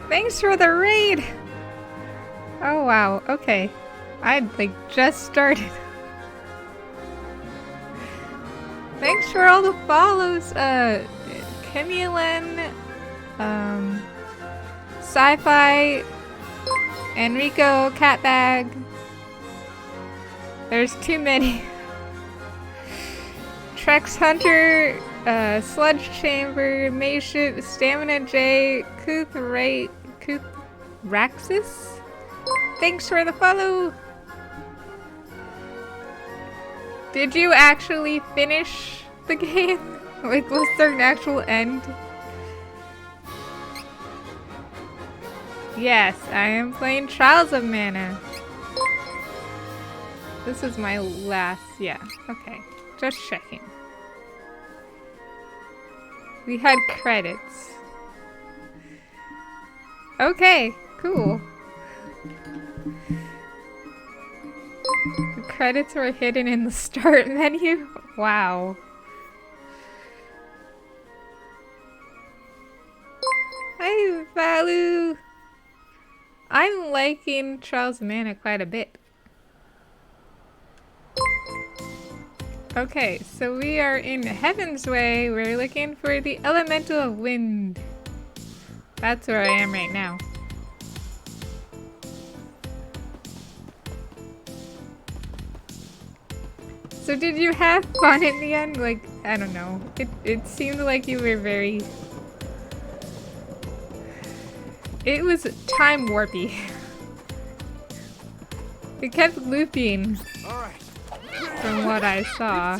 Thanks for the raid! Oh wow, okay. I'd like just started. Thanks for all the follows, Kimulan, Sci-Fi, Enrico, Catbag. There's too many. Trex Hunter, Sludge Chamber, Mayship, Stamina J, Raxus? Thanks for the follow! Did you actually finish the game? Like, was there an actual end? Yes, I am playing Trials of Mana. This is my last, yeah, okay. Just checking. We had credits. Okay, cool. The credits were hidden in the start menu? Wow. Hi, Valu! I'm liking Trials of Mana quite a bit. Okay, so we are in Heaven's Way. We're looking for the Elemental of Wind. That's where I am right now. So did you have fun in the end? Like, I don't know. It seemed like you were very... It was time warpy. It kept looping. From what I saw.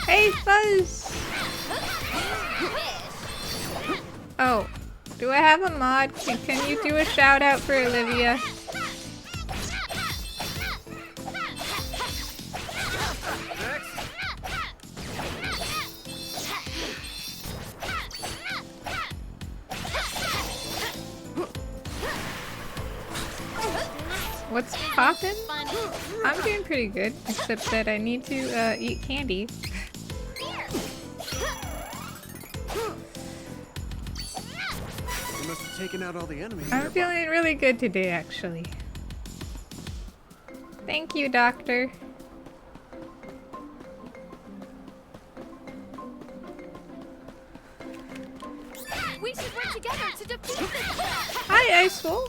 Hey, Fuzz! Oh, do I have a mod? Can you do a shout out for Olivia? What's poppin'? I'm doing pretty good, except that I need to eat candy. You must have taken out all the enemies. I'm feeling really good today, actually. Thank you, Doctor. We should work together to defeat this. Hi, Iceful.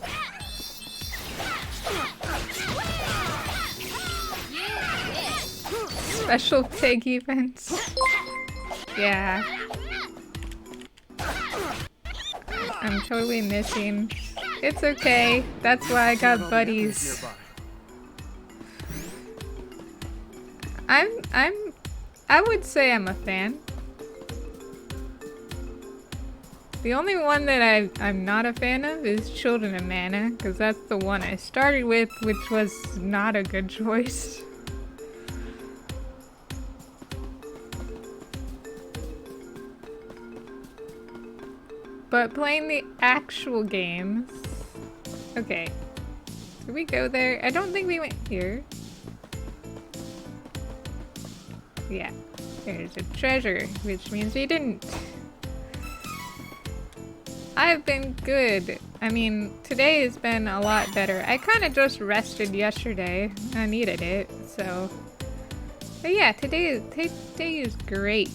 Special pig events. Yeah. I'm totally missing. It's okay. That's why I got buddies. I would say I'm a fan. The only one that I'm not a fan of is Children of Mana, because that's the one I started with, which was not a good choice. But playing the actual games... Okay. Did we go there? I don't think we went here. Yeah. There's a treasure, which means we didn't. I've been good. I mean, today has been a lot better. I kind of just rested yesterday. I needed it, so... But yeah, today is great.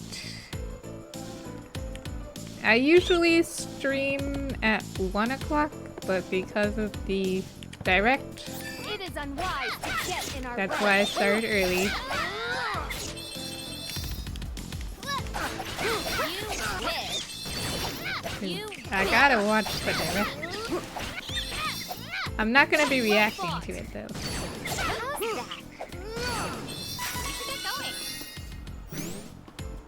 I usually stream at 1 o'clock, but because of the direct, It is unwise to get in our that's way. why I started early. I gotta watch the direct. I'm not gonna be reacting to it though.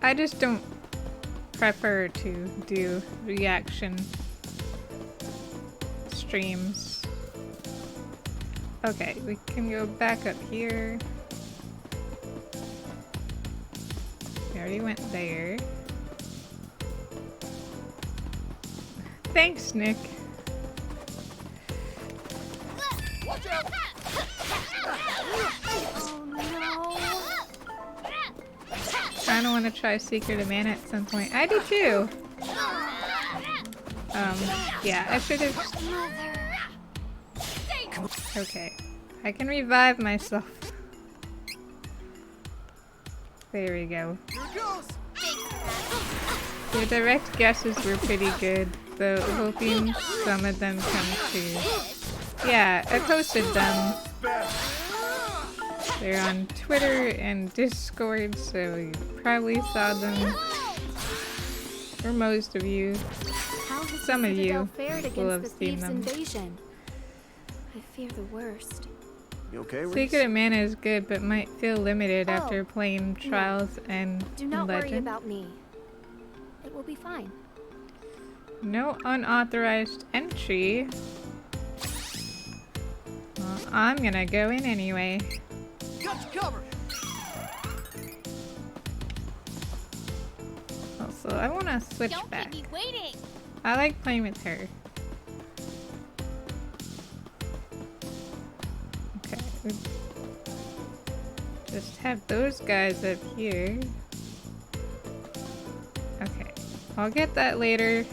I just don't prefer to do reaction streams. Okay, we can go back up here. We already went there. Thanks, Nick. Oh no. I don't want to try Secret of Mana at some point. I do too. Yeah, I should have. Okay, I can revive myself. There we go. The direct guesses were pretty good, though hoping some of them come true. Yeah, I posted them. They're on Twitter and Discord, so you probably saw them. Or most of you. How has Some the of you Citadel fared will against have the seen thieves' them. invasion? I fear the worst. You okay, Reese? Secret of Mana is good, but might feel limited after Oh, playing Trials and Do not worry Legend. about me. It will be fine. No unauthorized entry. Well, I'm gonna go in anyway. Got you covered. Also, I want to switch Don't back. keep me waiting. I like playing with her. Okay. we Just have those guys up here. Okay. I'll get that later.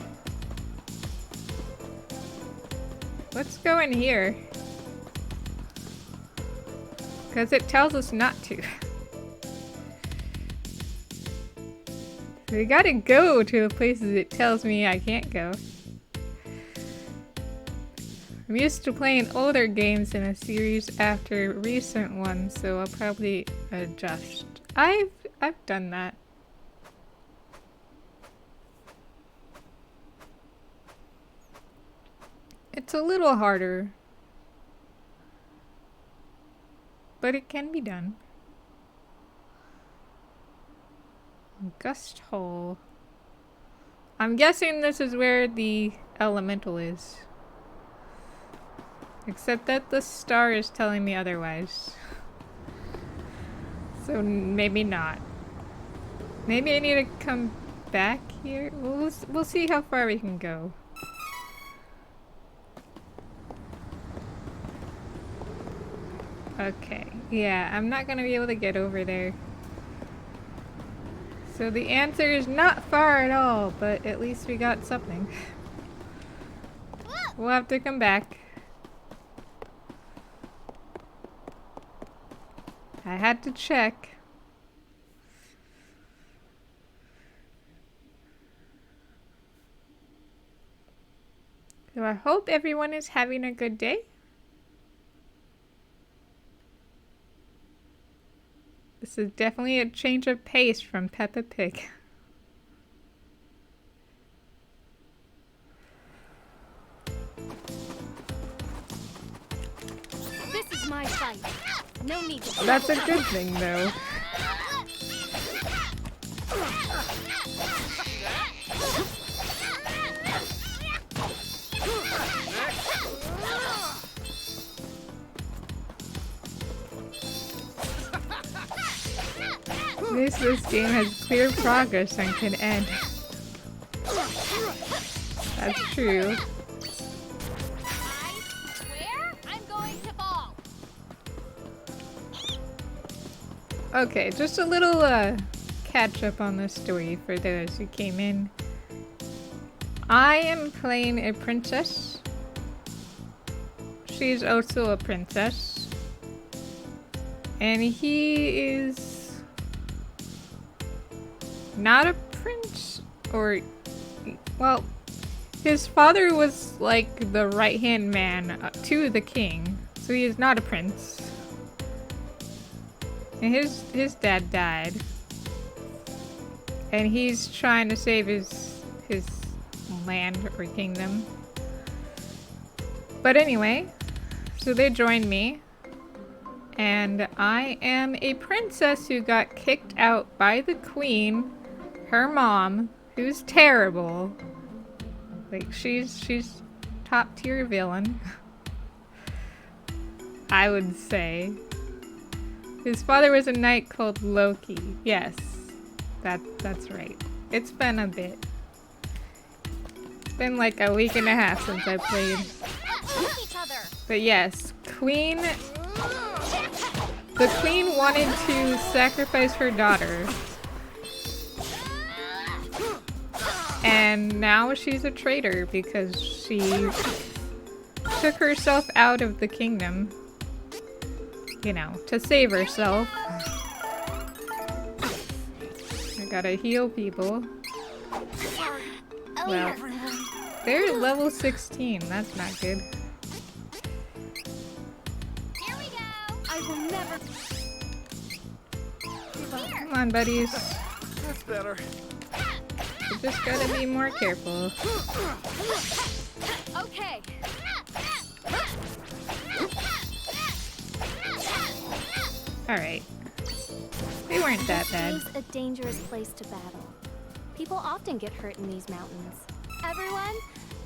Let's go in here. Because it tells us not to. We gotta go to the places it tells me I can't go. I'm used to playing older games in a series after recent ones, so I'll probably adjust. I've done that. It's a little harder, but it can be done. Gust hole. I'm guessing this is where the elemental is. Except that the star is telling me otherwise. So maybe not. Maybe I need to come back here? We'll see how far we can go. Okay, yeah, I'm not gonna be able to get over there. So the answer is not far at all, but at least we got something. We'll have to come back. I had to check. So I hope everyone is having a good day. This is definitely a change of pace from Peppa Pig. This is my fight. No need to. That's a good thing, though. This game has clear progress and can end. That's true. I swear I'm going to fall. Okay, just a little catch up on the story for those who came in. I am playing a princess. She's also a princess. And he is not a prince, or, well, his father was like the right-hand man to the king, so he is not a prince. And his dad died, and he's trying to save his land or kingdom. But anyway, so they joined me, and I am a princess who got kicked out by the queen, her mom, who's terrible. Like, she's top tier villain. I would say. His father was a knight called Loki. Yes, that's right. It's been a bit. It's been like a week and a half since I played. But yes, the queen wanted to sacrifice her daughter. And now she's a traitor because she took herself out of the kingdom, you know, to save herself. I gotta heal people. Well, they're level 16. That's not good. Here we go. I will never. Come on, buddies. That's better. You just gotta be more careful. Okay. Alright. They weren't that bad. This is a dangerous place to battle. People often get hurt in these mountains. Everyone,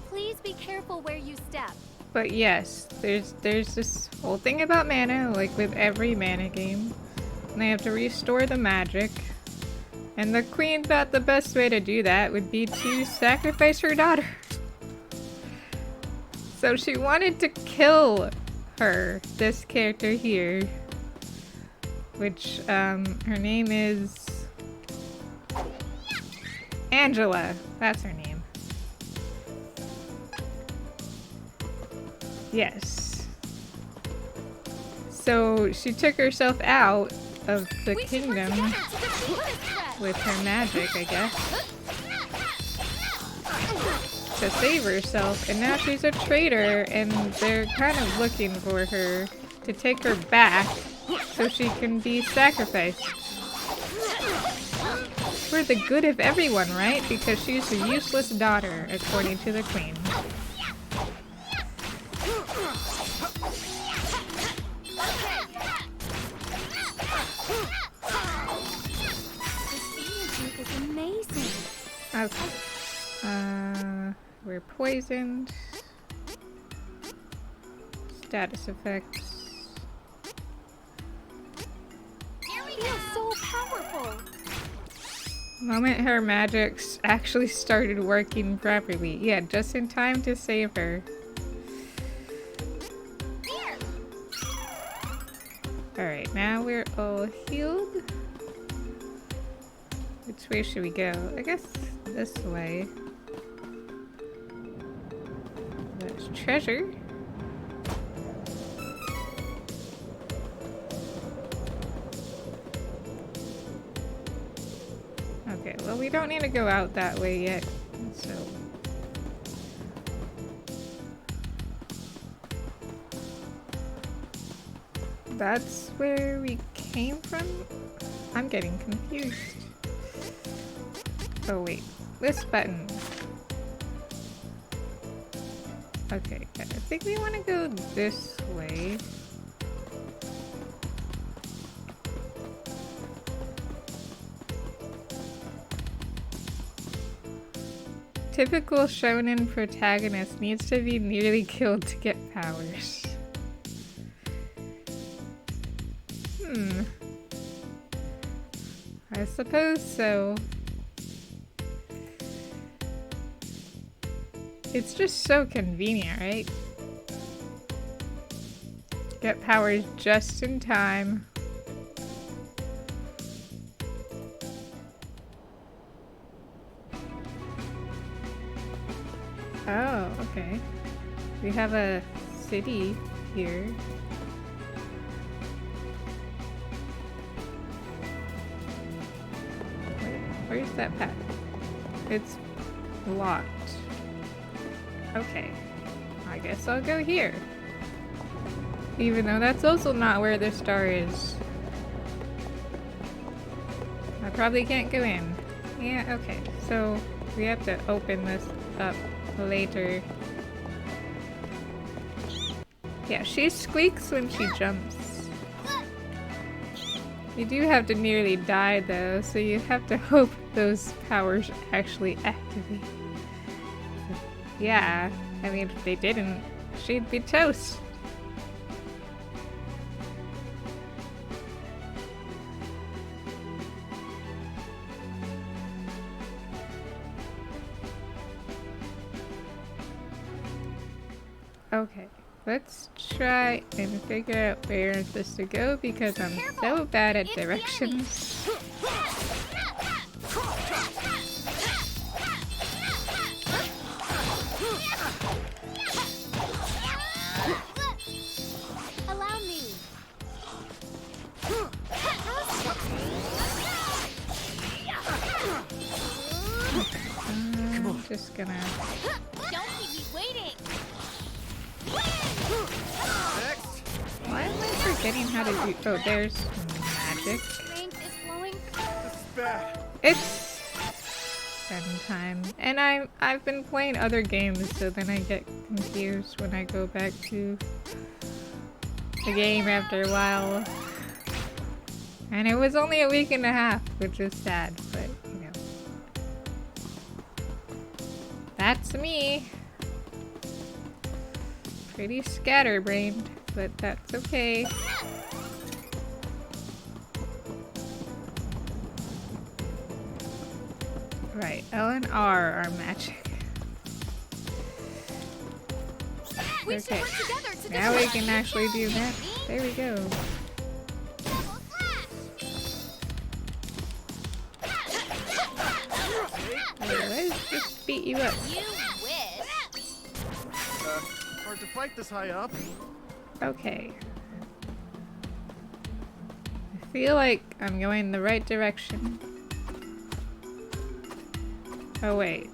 please be careful where you step. But yes, there's this whole thing about mana, like with every mana game. And they have to restore the magic. And the queen thought the best way to do that would be to sacrifice her daughter. So she wanted to kill her, this character here. Which, her name is Angela. That's her name. Yes. So she took herself out of the kingdom with her magic, I guess, to save herself, and now she's a traitor, and they're kind of looking for her to take her back so she can be sacrificed. For the good of everyone, right? Because she's a useless daughter, according to the queen. This eating juice is amazing. Okay. We're poisoned. Status effects. Feels so powerful. Moment her magics actually started working properly. Yeah, just in time to save her. Alright, now we're all healed. Which way should we go? I guess this way. There's treasure. Okay, well we don't need to go out that way yet, so... That's where we came from? I'm getting confused. Oh wait, this button. Okay, I think we want to go this way. Typical shonen protagonist needs to be nearly killed to get powers. I suppose so. It's just so convenient, right? Get powers just in time. Oh, okay. We have a city here. Where's that path? It's locked. Okay. I guess I'll go here. Even though that's also not where the star is. I probably can't go in. Yeah, okay. So we have to open this up later. Yeah, she squeaks when she jumps. You do have to nearly die though, so you have to hope those powers actually activate. Yeah, I mean if they didn't, she'd be toast. Okay, let's try and figure out where I'm supposed to go because I'm so bad at directions. Allow me. I'm just gonna... Don't keep me waiting. Next. Why am I forgetting how to do... Oh, there's magic. Strength is flowing. This is bad. It's spend time. And I've been playing other games, so then I get confused when I go back to the game after a while. And it was only a week and a half, which is sad, but you know. That's me. Pretty scatterbrained, but that's okay. Right, L and R are magic. Okay, now we can actually do that. There we go. Hey, let's just beat you up. You wish. Hard to fight this high up. Okay. I feel like I'm going in the right direction. Oh wait.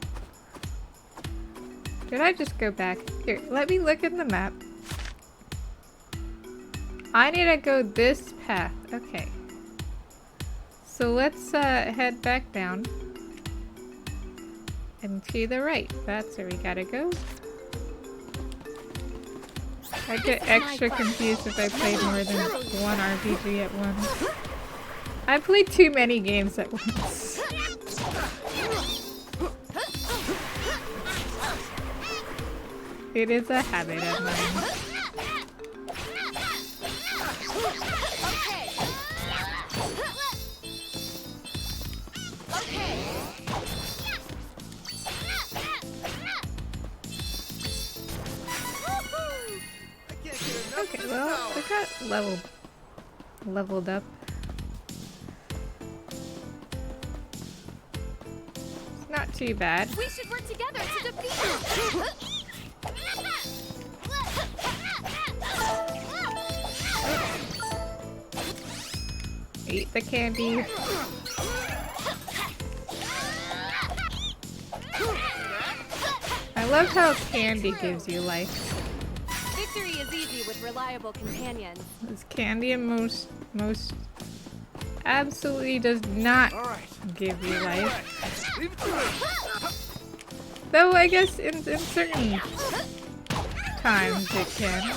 Did I just go back? Here, let me look at the map. I need to go this path. Okay. So let's head back down. And to the right. That's where we gotta go. I get extra confused if I play more than one RPG at once. I played too many games at once. It is a habit of mine. Okay, well, I got leveled up. It's not too bad. We should work together to defeat him. Eat the candy. I love how candy gives you life. Victory is easy with reliable companions. This candy most absolutely does not give you life. Leave it to me. Though I guess in certain times it can.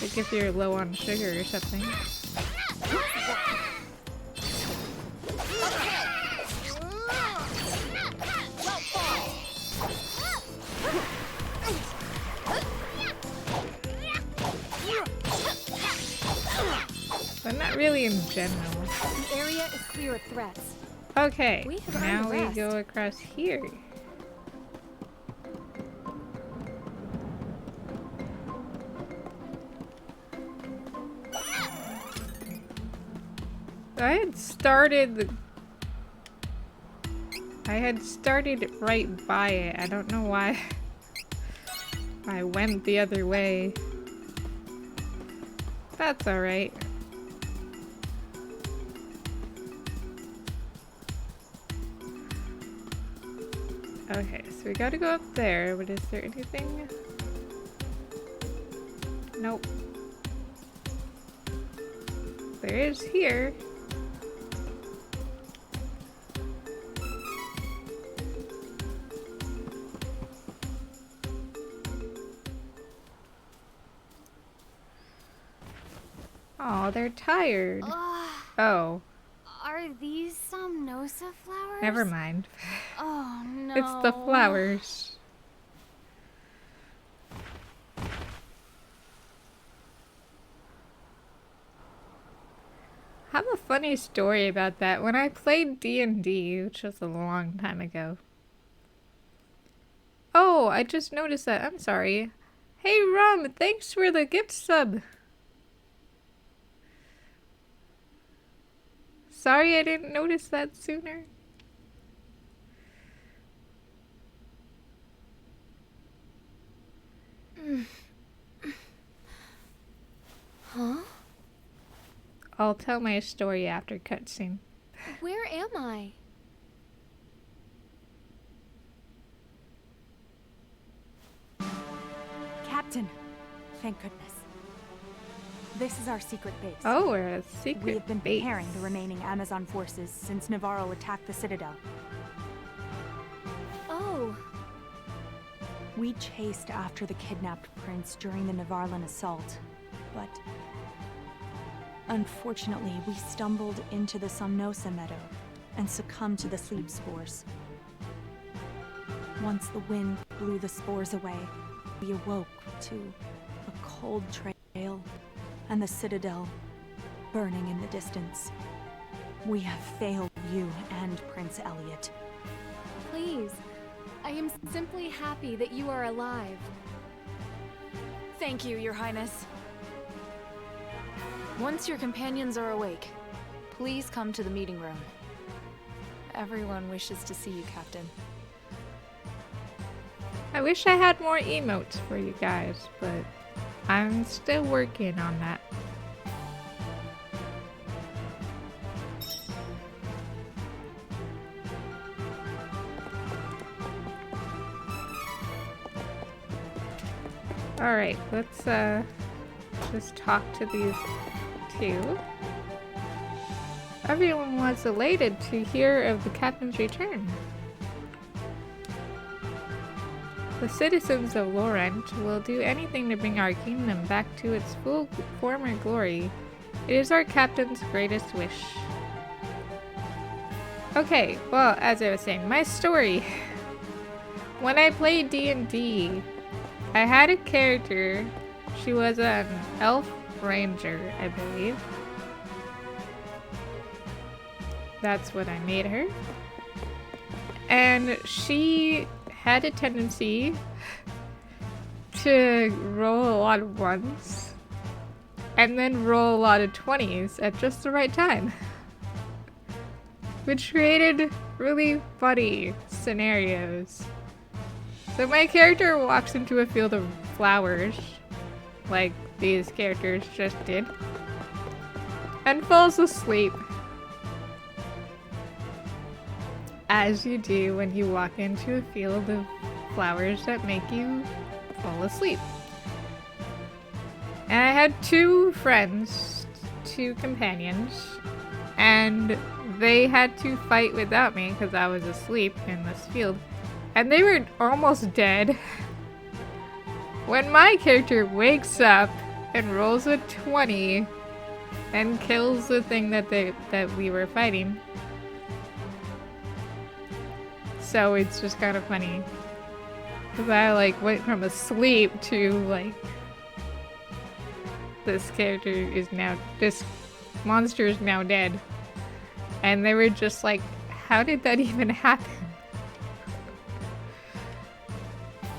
Like if you're low on sugar or something. But not really in general. The area is clear of threats. Okay, We have now earned we rest. go across here. I had started right by it. I don't know why I went the other way. That's alright. Okay, so we gotta go up there, but is there anything? Nope. There is here. Oh, they're tired. Oh, Are these Somnosa flowers? never mind. Oh no. It's the flowers. I have a funny story about that. When I played D&D, which was a long time ago. Oh, I just noticed that. I'm sorry. Hey, Rum, thanks for the gift sub. Sorry I didn't notice that sooner. Huh? I'll tell my story after cutscene. Where am I? Captain, thank goodness. This is our secret base. Oh, we're at a secret We have been base. preparing the remaining Amazon forces since Navarro attacked the Citadel. Oh, We chased after the kidnapped prince during the Navarlan assault, but unfortunately we stumbled into the Somnosa meadow and succumbed to the sleep spores. Once the wind blew the spores away, we awoke to a cold trail and the Citadel burning in the distance. We have failed you and Prince Elliot. please. I am simply happy that you are alive. Thank you, Your Highness. Once your companions are awake, please come to the meeting room. Everyone wishes to see you, Captain. I wish I had more emotes for you guys, but I'm still working on that. Alright, let's just talk to these two. Everyone was elated to hear of the captain's return. The citizens of Laurent will do anything to bring our kingdom back to its full former glory. It is our captain's greatest wish. Okay, well, as I was saying, my story. When I played D&D, I had a character. She was an elf ranger, I believe. That's what I made her. And she had a tendency to roll a lot of ones and then roll a lot of 20s at just the right time. Which created really funny scenarios. So my character walks into a field of flowers, like these characters just did, and falls asleep. As you do when you walk into a field of flowers that make you fall asleep. And I had two friends, two companions, and they had to fight without me because I was asleep in this field. And they were almost dead when my character wakes up and rolls a 20 and kills the thing that we were fighting. So it's just kind of funny. Because I like went from asleep to like this monster is now dead. And they were just like, how did that even happen?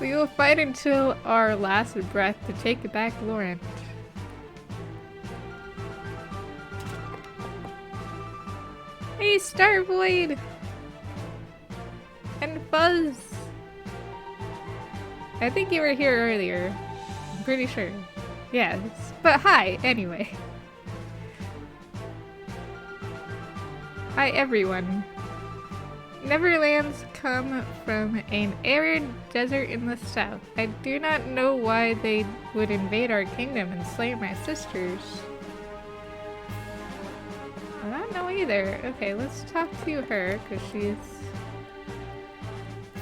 We will fight until our last breath to take back Laurent. Hey, Starvoid! And Fuzz! I think you were here earlier. I'm pretty sure. Yes. But hi, anyway. Hi, everyone. Neverlands come from an arid desert in the south. I do not know why they would invade our kingdom and slay my sisters. I don't know either. Okay, let's talk to her, because she's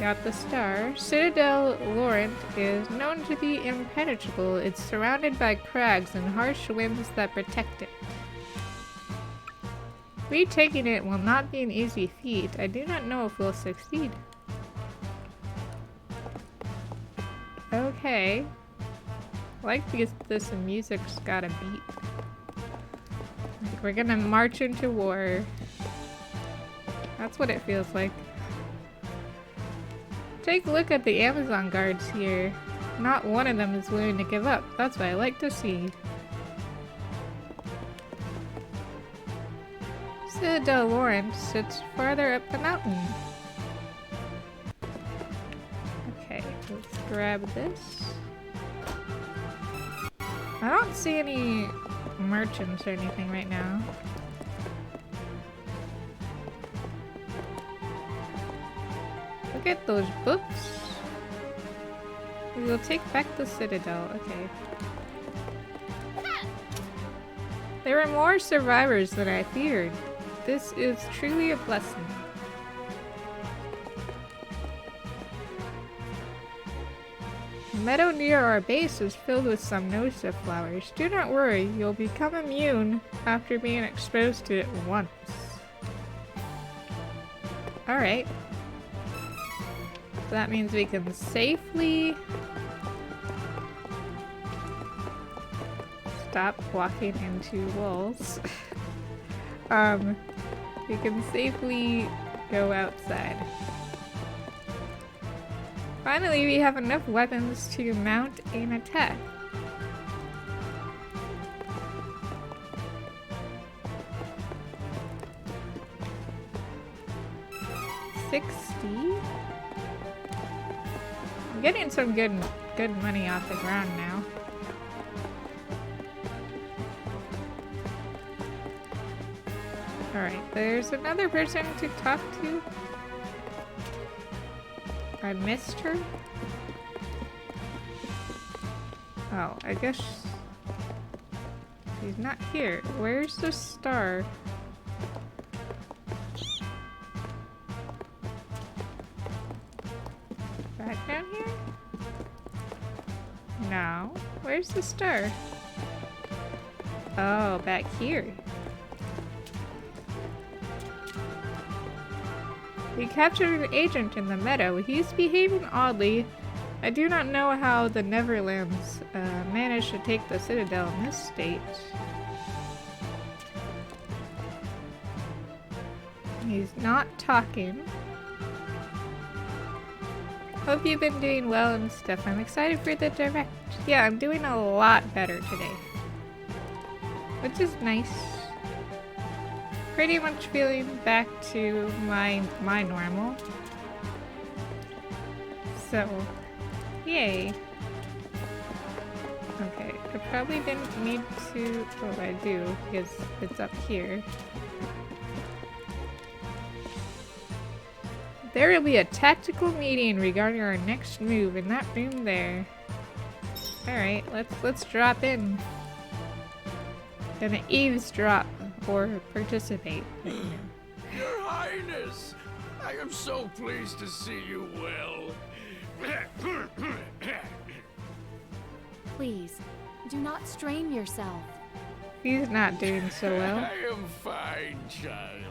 got the star. Citadel Laurent is known to be impenetrable. It's surrounded by crags and harsh winds that protect it. Retaking it will not be an easy feat. I do not know if we'll succeed. Okay. I like this music's got a beat. Like we're gonna march into war. That's what it feels like. Take a look at the Amazon guards here. Not one of them is willing to give up. That's what I like to see. Citadel Laurent sits farther up the mountain. Okay, let's grab this. I don't see any merchants or anything right now. Look at those books. We will take back the Citadel. Okay. There are more survivors than I feared. This is truly a blessing. The meadow near our base is filled with some notice flowers. Do not worry, you'll become immune after being exposed to it once. Alright. So that means we can safely stop walking into walls. We can safely go outside. Finally, we have enough weapons to mount an attack. $60? I'm getting some good money off the ground now. Alright, there's another person to talk to. I missed her. Oh, I guess she's not here. Where's the star? Back down here? No. Where's the star? Oh, back here. We captured an agent in the meadow. He's behaving oddly I do not know how the Neverlands managed to take the Citadel in this state. He's not talking. Hope you've been doing well and stuff. I'm excited for the direct. Yeah, I'm doing a lot better today. Which is nice. Pretty much feeling back to my normal. So, yay. Okay, I probably didn't need to. Oh, I do, because it's up here. There will be a tactical meeting regarding our next move in that room there. Alright, let's drop in. Gonna eavesdrop or participate. Your Highness! I am so pleased to see you well. Please, do not strain yourself. He's not doing so well. I am fine, child.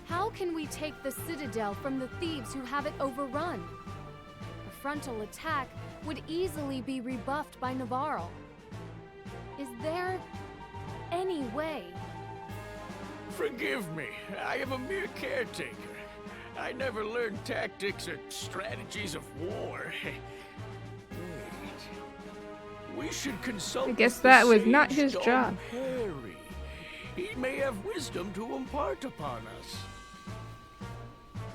How can we take the Citadel from the thieves who have it overrun? A frontal attack would easily be rebuffed by Navarro. Is there any way? Forgive me, I am a mere caretaker. I never learned tactics or strategies of war. Wait. We should consult. I guess with the that was sage not his Dom job. Perry. He may have wisdom to impart upon us.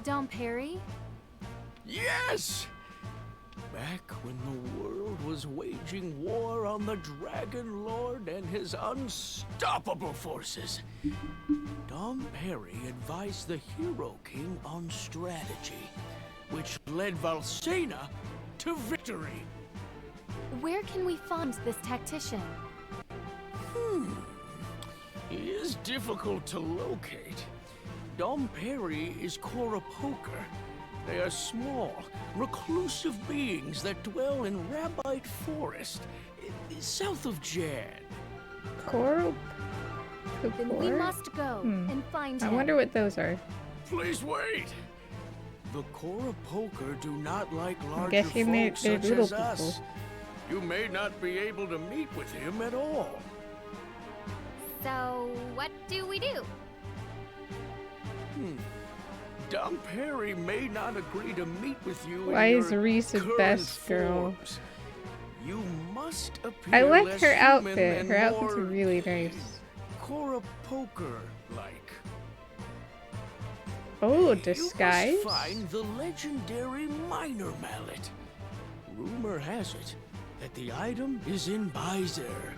Dom Perry? Yes! Back when the world was waging war on the Dragon Lord and his unstoppable forces, Dom Perry advised the Hero King on strategy, which led Valsena to victory. Where can we find this tactician? He is difficult to locate. Dom Perry is Squre-Poker. They are small, reclusive beings that dwell in Rabbite Forest, south of Jan. Coral? Then we must go and find him. I wonder what those are. Please wait! The Squre-Poker do not like larger guessing they're folks such little as us. people. You may not be able to meet with him at all. So, what do we do? Dom Perry may not agree to meet with you. Why in is your Reese the current best girl? forms. You must appear I like less her human outfit. and Her outfit's more really nice. Squre-Poker-like. Oh, You disguise? must find the legendary Minor Mallet. Rumor has it that the item is in Byzer.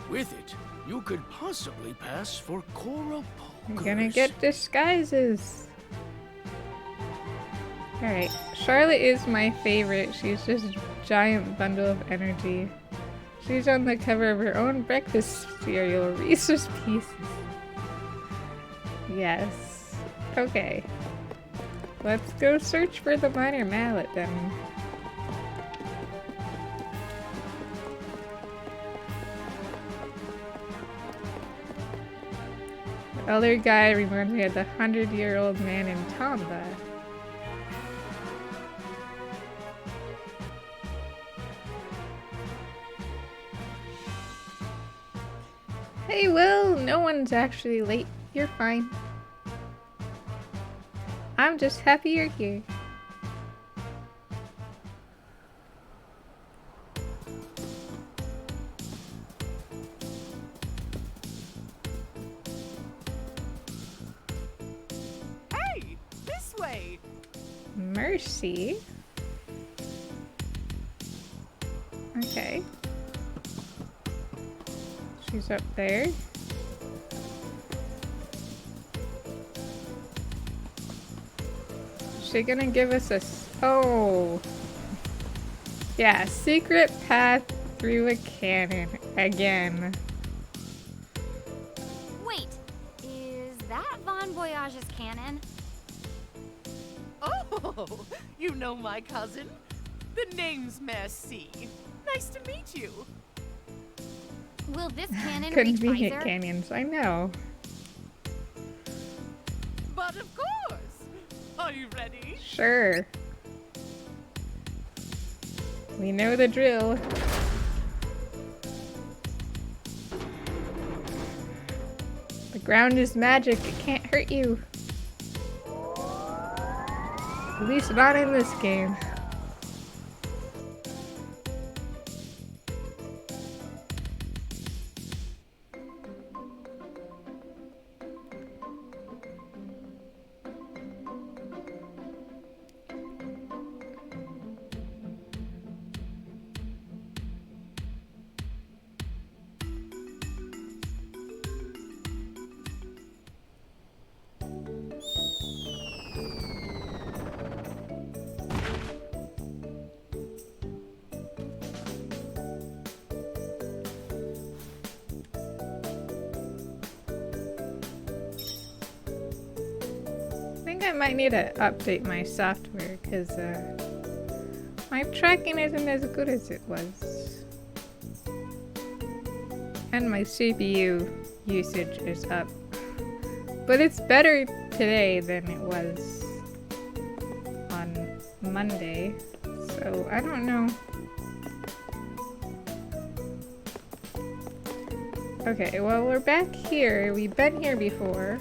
With it, you could possibly pass for Squre-Pokers. I'm gonna get disguises. Alright, Charlotte is my favorite. She's just a giant bundle of energy. She's on the cover of her own breakfast cereal, Reese's Pieces. Yes. Okay. Let's go search for the Minor Mallet then. The other guy reminds me of the 100-year-old man in Tomba. Hey, Will, no one's actually late. You're fine. I'm just happy you're here. Hey, this way. Mercy. Okay. She's up there. Is she gonna give us a oh. Yeah, secret path through a cannon again. Wait, is that Bon Voyage's cannon? Oh, you know my cousin? The name's Merci. Nice to meet you. Will this cannon reach Convenient Byzer? canyons, I know. But of course. Are you ready? Sure. We know the drill. The ground is magic. It can't hurt you. At least not in this game. I might need to update my software because my tracking isn't as good as it was. And my CPU usage is up. But it's better today than it was on Monday. So I don't know. Okay, well we're back here. We've been here before.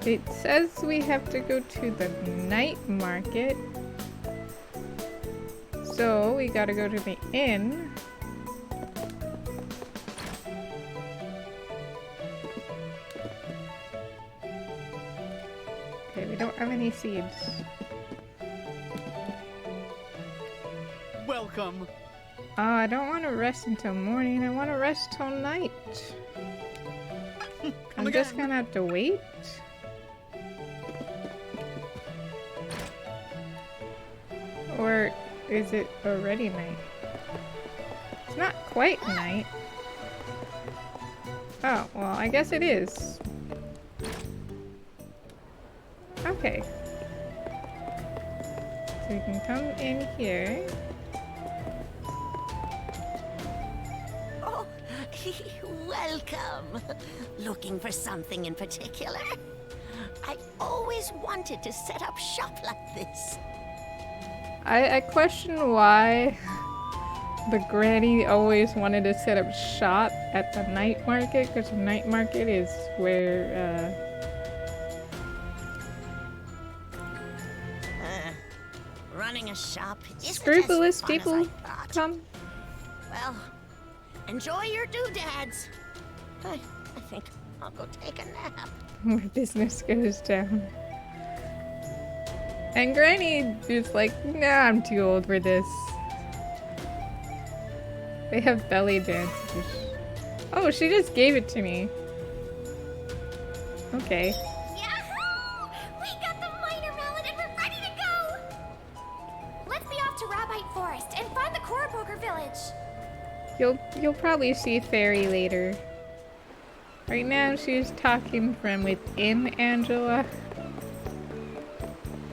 It says we have to go to the night market. So we gotta go to the inn. Okay, we don't have any seeds. Welcome. Oh, I don't want to rest until morning. I want to rest till night. I'm just gonna have to wait. Or is it already night? It's not quite night. Oh, well, I guess it is. Okay. So you can come in here. Oh, welcome. Looking for something in particular? I always wanted to set up shop like this. I question why the granny always wanted to set up shop at the night market, because the night market is where, running a shop isn't scrupulous as fun people as I thought. come. Well, enjoy your doodads. I think I'll go take a nap. Where business goes down. And Granny is like, nah, I'm too old for this. They have belly dances. Oh, she just gave it to me. Okay. Yahoo! We got the minor mallet and we're ready to go! Let's be off to Rabite Forest and find the Koropoker village. You'll probably see Fairy later. Right now she's talking from within Angela.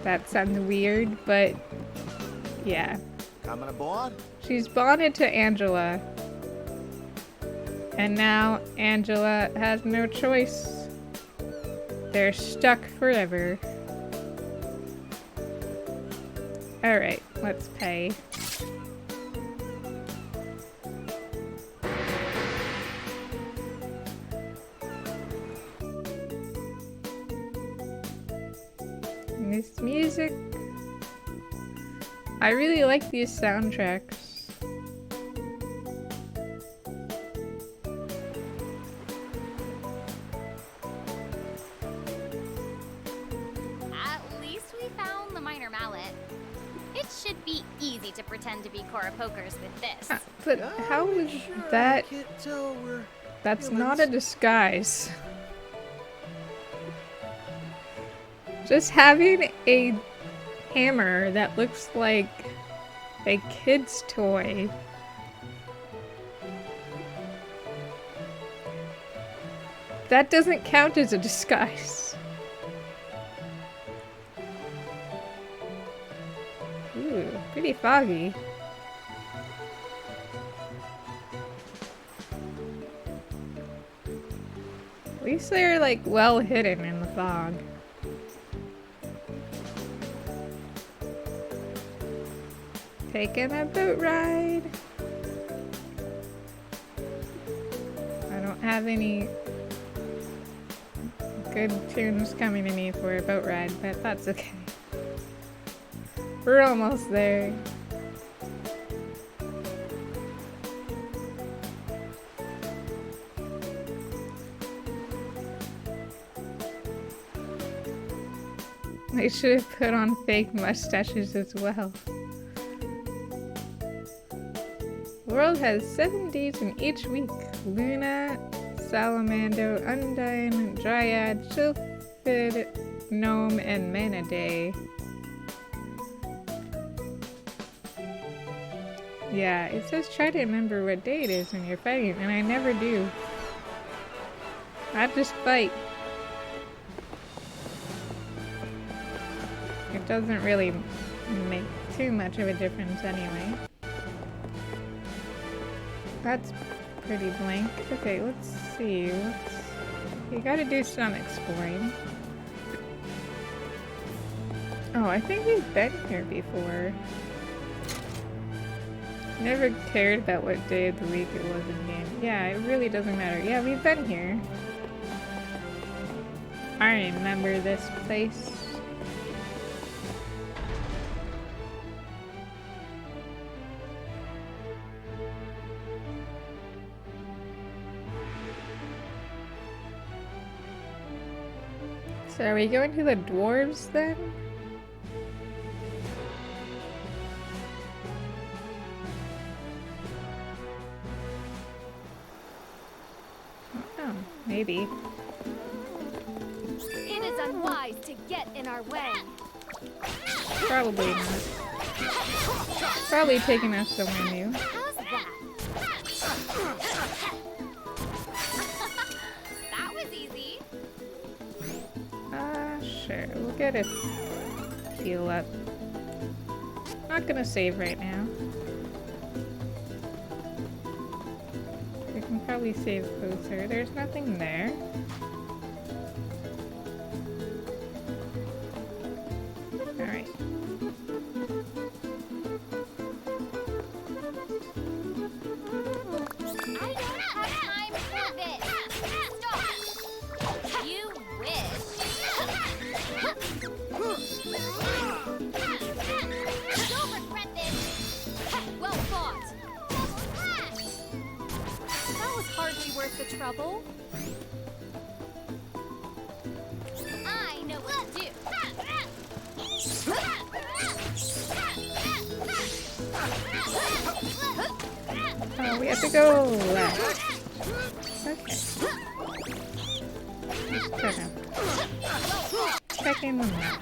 That sounds weird, but yeah. Coming aboard? She's bonded to Angela. And now Angela has no choice. They're stuck forever. Alright, let's pay. And this music. I really like these soundtracks. At least we found the minor mallet. It should be easy to pretend to be Korapokers with this. But how is that? I can't tell we're That's humans. not a disguise. Just having a hammer that looks like a kid's toy. That doesn't count as a disguise. Ooh, pretty foggy. At least they're like well hidden in the fog. Taking a boat ride. I don't have any good tunes coming to me for a boat ride, but that's okay. We're almost there. They should have put on fake mustaches as well. The world has 7 days in each week. Luna, Salamando, Undine, Dryad, Sylphid, Gnome, and Mana Day. Yeah, it says try to remember what day it is when you're fighting, and I never do. I just fight. It doesn't really make too much of a difference anyway. That's pretty blank. Okay, let's see. You gotta do some exploring. Oh, I think we've been here before. Never cared about what day of the week it was in game. Yeah, it really doesn't matter. Yeah, we've been here. I remember this place. So are we going to the dwarves then? Oh, maybe. It is unwise to get in our way. Probably not. Probably taking us somewhere new. How's that? That was easy. Sure. We'll get a heal up. Not gonna save right now. We can probably save closer. There's nothing there. Alright. I don't have time for this. Stop. You wish. You'll regret this. Well fought. That was hardly worth the trouble. I know what to do. Oh, we have to go left. Okay. Just kind of checking them out.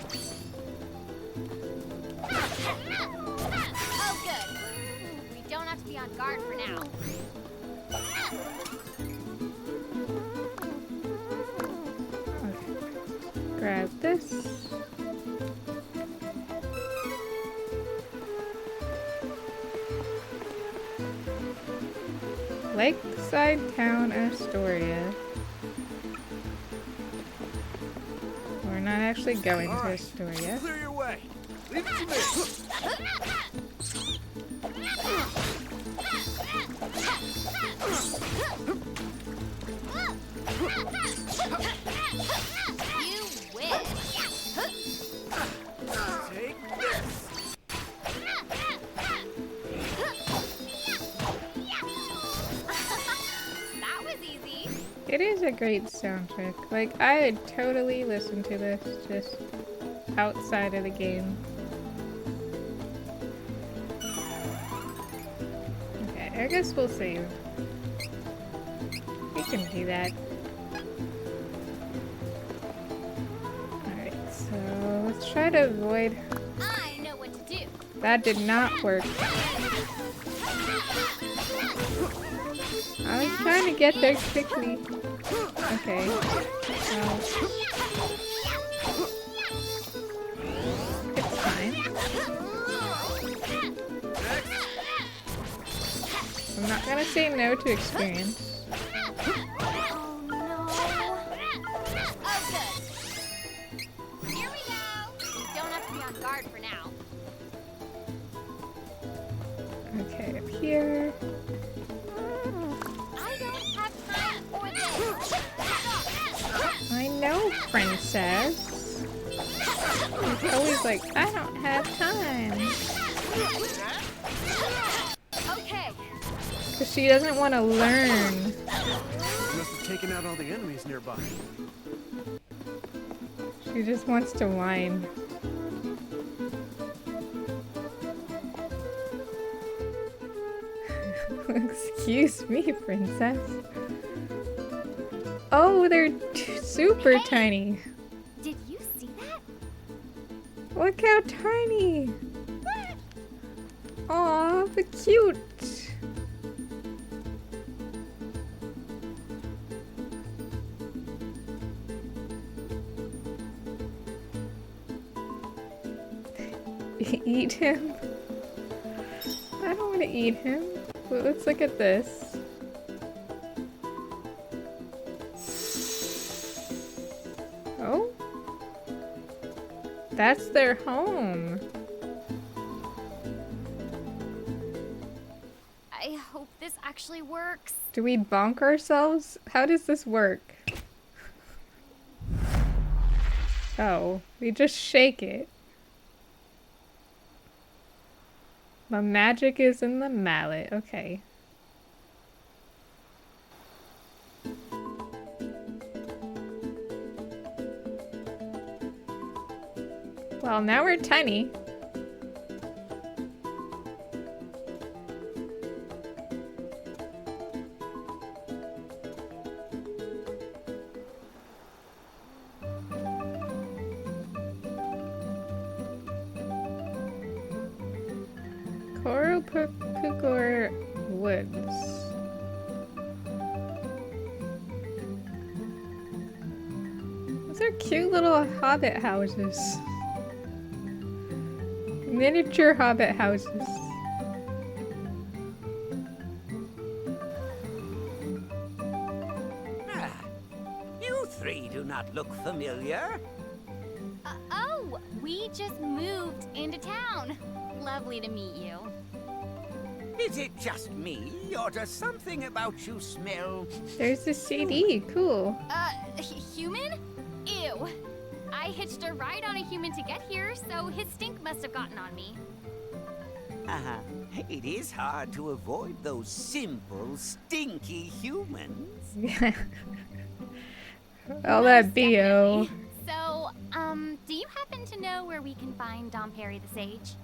Oh, good. We don't have to be on guard for now. Okay. Grab this. Lakeside Town, Astoria. We're not actually going to Astoria. Clear your way. Leave it to me. You wish. Take this. That was easy. It is a great soundtrack. Like, I would totally listen to this just outside of the game. Okay, I guess we'll save. We can do that. Alright, so let's try to avoid... I know what to do. That did not work. I was trying to get there quickly. Okay. Well, it's fine. I'm not gonna say no to experience. Oh no. Oh, good. Here we go. We don't have to be on guard for now. Okay, up here. I don't have time for this. I know, princess. She's always like, I don't have time. Okay. Because she doesn't want to learn. You must have taken out all the enemies nearby. She just wants to whine. Excuse me, princess. Oh, they're super tiny. Did you see that? Look how tiny. Aw, but cute. Eat him? I don't want to eat him. But let's look at this. Oh? That's their home. I hope this actually works. Do we bonk ourselves? How does this work? Oh, we just shake it. The magic is in the mallet. Okay. Well, now we're tiny. Squre Woods. Those are cute little hobbit houses. Miniature hobbit houses. Ah, you three do not look familiar. Oh, we just moved into town. Lovely to meet you. Is it just me, or does something about you smell? There's the CD. Cool. Human? Ew. I hitched a ride on a human to get here, so his stink must have gotten on me. It is hard to avoid those simple, stinky humans. All that Most BO. definitely. So, do you happen to know where we can find Dom Perry the Sage?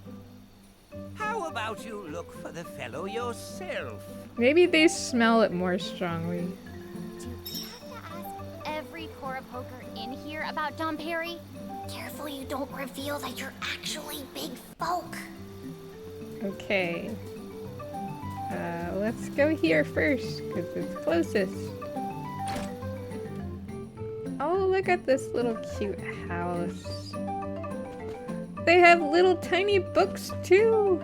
How about you look for the fellow yourself? Maybe they smell it more strongly. Do we have to ask every Cora Poker in here about Dom Perry? Careful you don't reveal that you're actually big folk. Okay. Let's go here first, because it's closest. Oh, look at this little cute house. They have little tiny books too.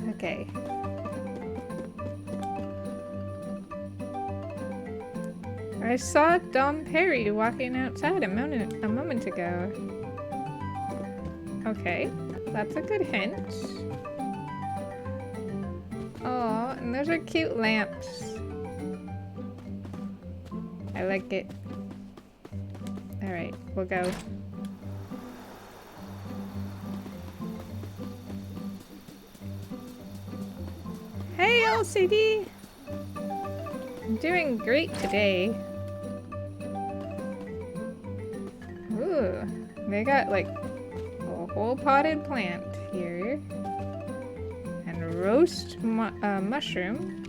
Okay. I saw Dom Perry walking outside a moment ago. Okay, that's a good hint. Oh, and those are cute lamps. I like it. Alright, we'll go. Hey, LCD! I'm doing great today. Ooh, they got like a whole potted plant here. And roast mushroom.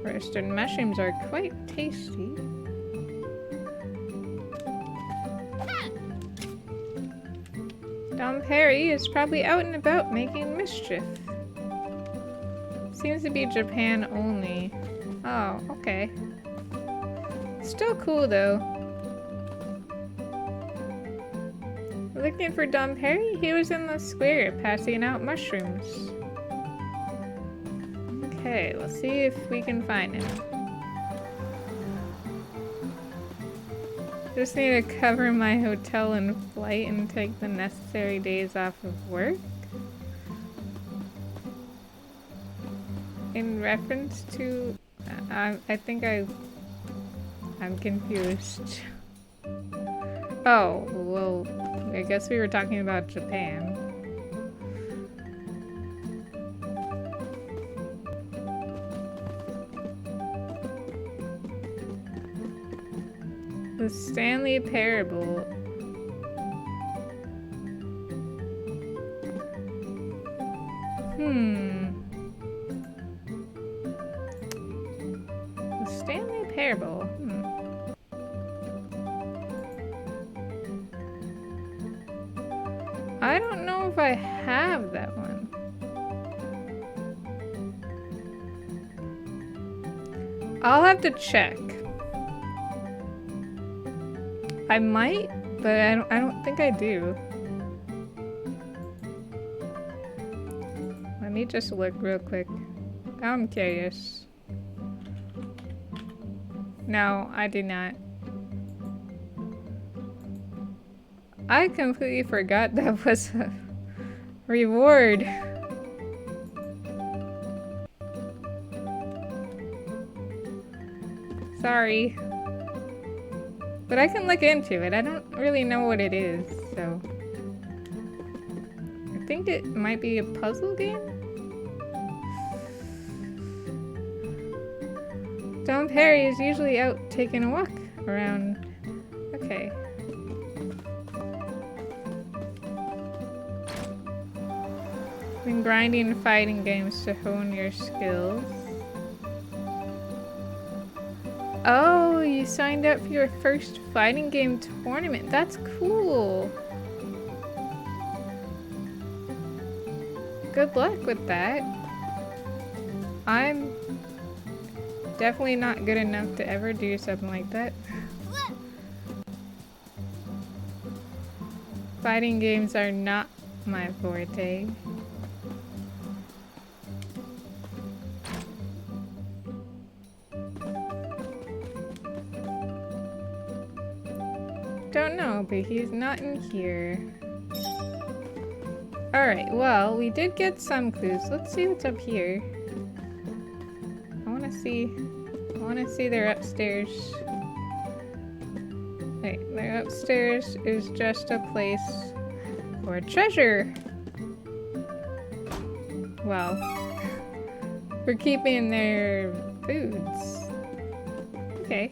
Roasted mushrooms are quite tasty. Dom Perry is probably out and about making mischief. Seems to be Japan only. Oh, okay. Still cool though. Looking for Dom Perry? He was in the square passing out mushrooms. Okay, let's see if we can find him. Just need to cover my hotel and flight and take the necessary days off of work. In reference to... I think I'm confused. Oh, well, I guess we were talking about Japan. The Stanley Parable. The Stanley Parable. I don't know if I have that one. I'll have to check. I might, but I don't think I do. Let me just look real quick. I'm curious. No, I do not. I completely forgot that was a reward. Sorry. But I can look into it. I don't really know what it is, so... I think it might be a puzzle game? Dom Perry is usually out taking a walk around. Okay. Been grinding fighting games to hone your skills. Oh, you signed up for your first fighting game tournament. That's cool. Good luck with that. I'm definitely not good enough to ever do something like that. Fighting games are not my forte. Don't know, but he's not in here. Alright, well, we did get some clues. Let's see what's up here. I wanna see their upstairs. Wait, their upstairs is just a place for treasure. Well, we're keeping their foods. Okay.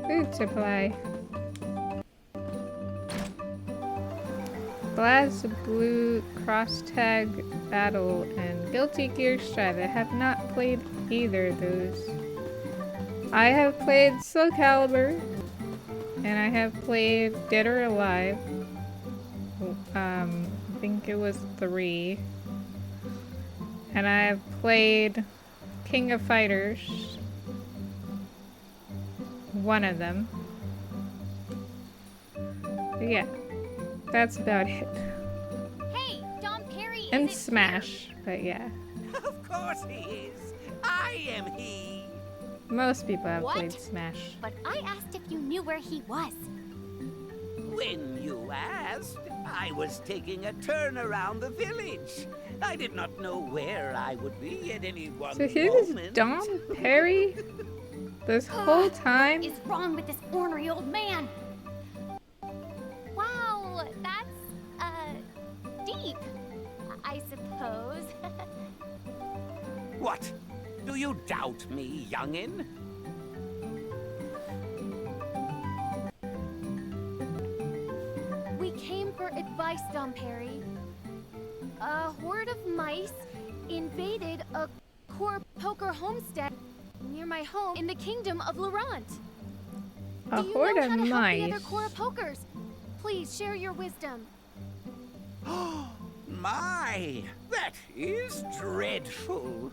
Food supply. Glass Blue, Cross Tag Battle, and Guilty Gear Strive. I have not played either of those. I have played Soul Calibur, and I have played Dead or Alive. I think it was 3. And I have played King of Fighters. One of them. But yeah. That's about it. Hey, Dom Perry! And Smash, but yeah. Of course he is. I am he. Most people have What? played Smash. But I asked if you knew where he was. When you asked, I was taking a turn around the village. I did not know where I would be at any one So here's moment. Dom Perry this whole time? What is wrong with this ornery old man? Wow, that's, deep, I suppose. What? Do you doubt me, youngin'? We came for advice, Dom Perry. A horde of mice invaded a Squre-Poker homestead near my home in the kingdom of Laurent. A Do you horde know of how to help mice. the other Squre-Pokers? Please share your wisdom. My, that is dreadful.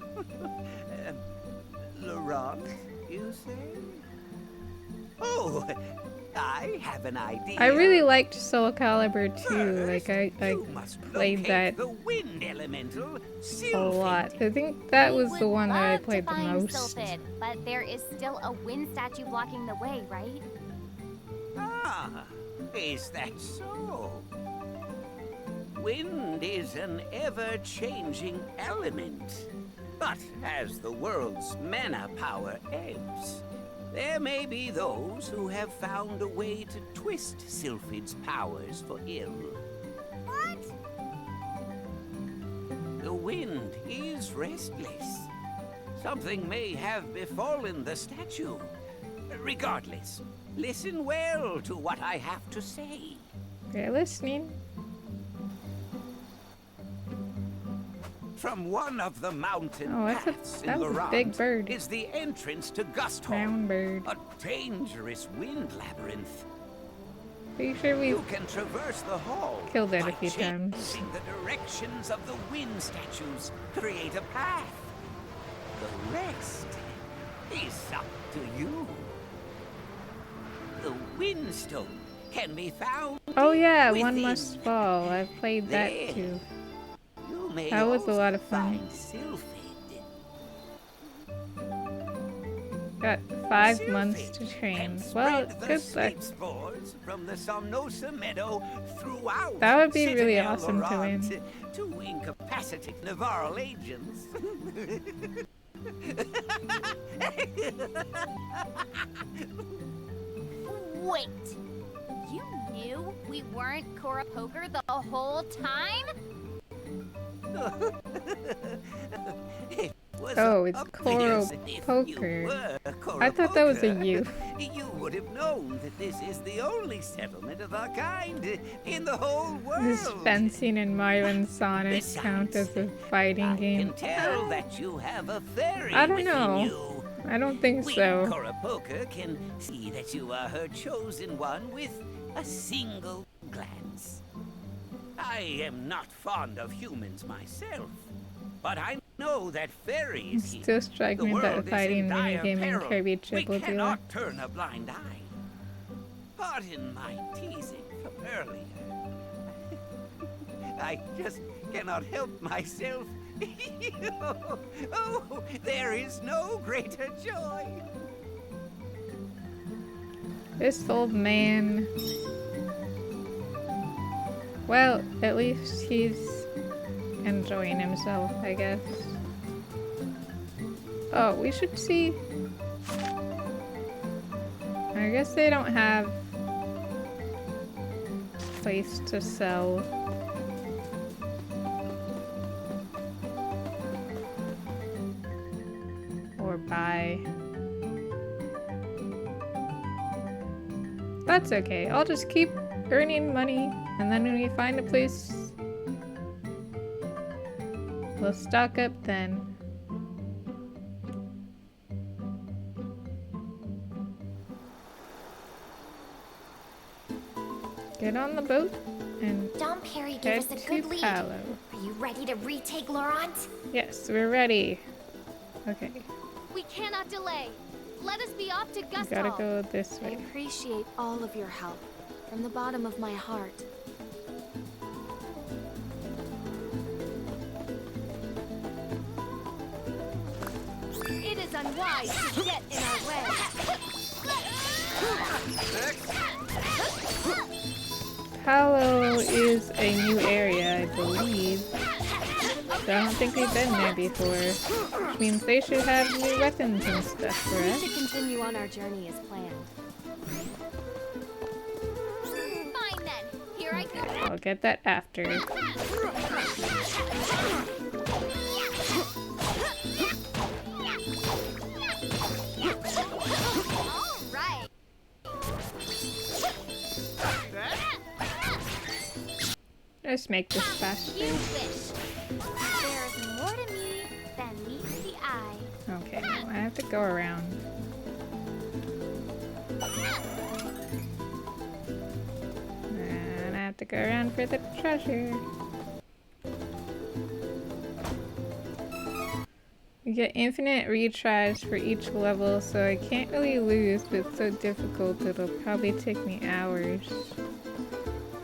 Laurent, you say? Oh, I have an idea. I really liked Soul Calibur too. First, Like I you must played locate that the wind elemental, a lot. I think that was the one that I played the most. Sylphid, but there is still a wind statue blocking the way, right? Ah, is that so? Wind is an ever-changing element. But as the world's mana power ebbs, there may be those who have found a way to twist Sylphid's powers for ill. What? The wind is restless. Something may have befallen the statue. Regardless, listen well to what I have to say. They're listening. From one of the mountain Oh, paths that in was a Laurent big bird. is the entrance to Gustholm, Brown bird. a dangerous wind labyrinth. Pretty sure we You can traverse the hall killed it by a few times. changing the directions of the wind statues to create a path. The rest is up to you. The windstone can be found. Oh yeah, within. One Must Fall. I played that There. too. You may That was a also lot of fun. find Sylphid. Got 5 months to train. Well, Spread the good luck. sleep spores from the Somnosa meadow throughout That would be really Citadel awesome to Laurent win. to incapacitate Navarro agents. Wait. You knew we weren't Cora Poker the whole time? It was Oh, it's obvious Cora if Poker. you were Cora I thought that was a Poker, you. You would have known that this is the only settlement of our kind in the whole world. Does fencing and Mario and Sonic count as a fighting I game? can tell that you have a fairy I don't within know. you. I don't think We, so. Cora Poker, can see that you are her chosen one with a single glance. I am not fond of humans myself, but I know that fairies It here. still strikes The me that world is fighting in dire minigame in peril. Kirby We Triple Duo. cannot turn a blind eye. Pardon my teasing from earlier. I just cannot help myself. Oh, there is no greater joy. This old man. Well, at least he's enjoying himself, I guess. Oh, we should see. I guess they don't have place to sell. Or buy. That's okay. I'll just keep earning money, and then when we find a place, we'll stock up then. Get on the boat and Dom Perry head gave us a to good lead. Palo. Are you ready to retake Laurent? Yes, we're ready. Okay, We cannot delay. Let us be off to we Gustholm. gotta go this I way. appreciate all of your help from the bottom of my heart. It is unwise to get in our way. Palo is a new area, I believe. So I don't think we've been there before. Which means they should have new weapons and stuff for We us. should continue on our journey as planned. Fine then. Here I go. I'll get that after. All right. Let's make this faster. You wish. There's more to me than meets the eye. Okay, I have to go around. And I have to go around for the treasure. You get infinite retries for each level, so I can't really lose, but it's so difficult it'll probably take me hours.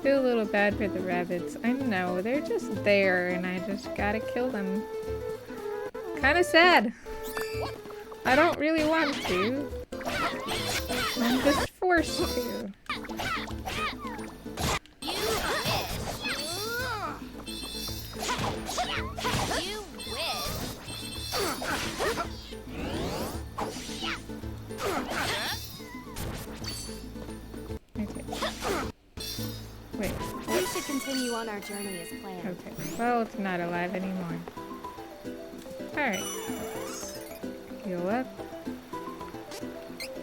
Feel a little bad for the rabbits. I know, they're just there and I just gotta kill them. Kinda sad. I don't really want to. I'm just forced to. You wish. You wish. on our journey as planned. Okay. Well, it's not alive anymore. Alright. Heal up.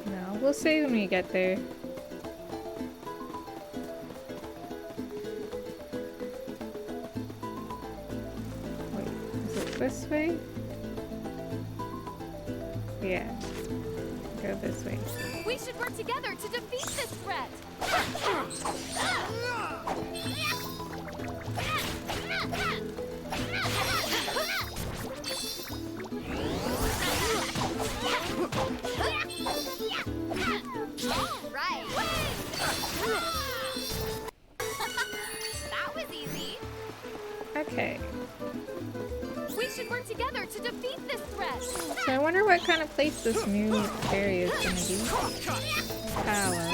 No, we'll save when we get there. Wait, is it this way? Yeah. Go this way. We should work together to defeat this threat! Right. That was easy. Okay. We should work together to defeat this threat! So I wonder what kind of place this new area is gonna be. Hello.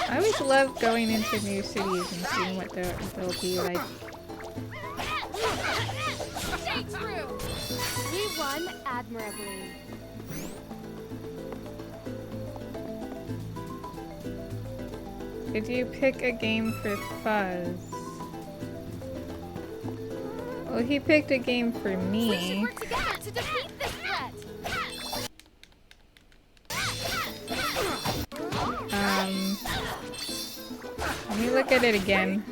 I always love going into new cities and seeing what they'll be like. Stay true! We won admirably. Did you pick a game for Fuzz? Well, he picked a game for We should me. work together to defeat this threat! Let me look at it again.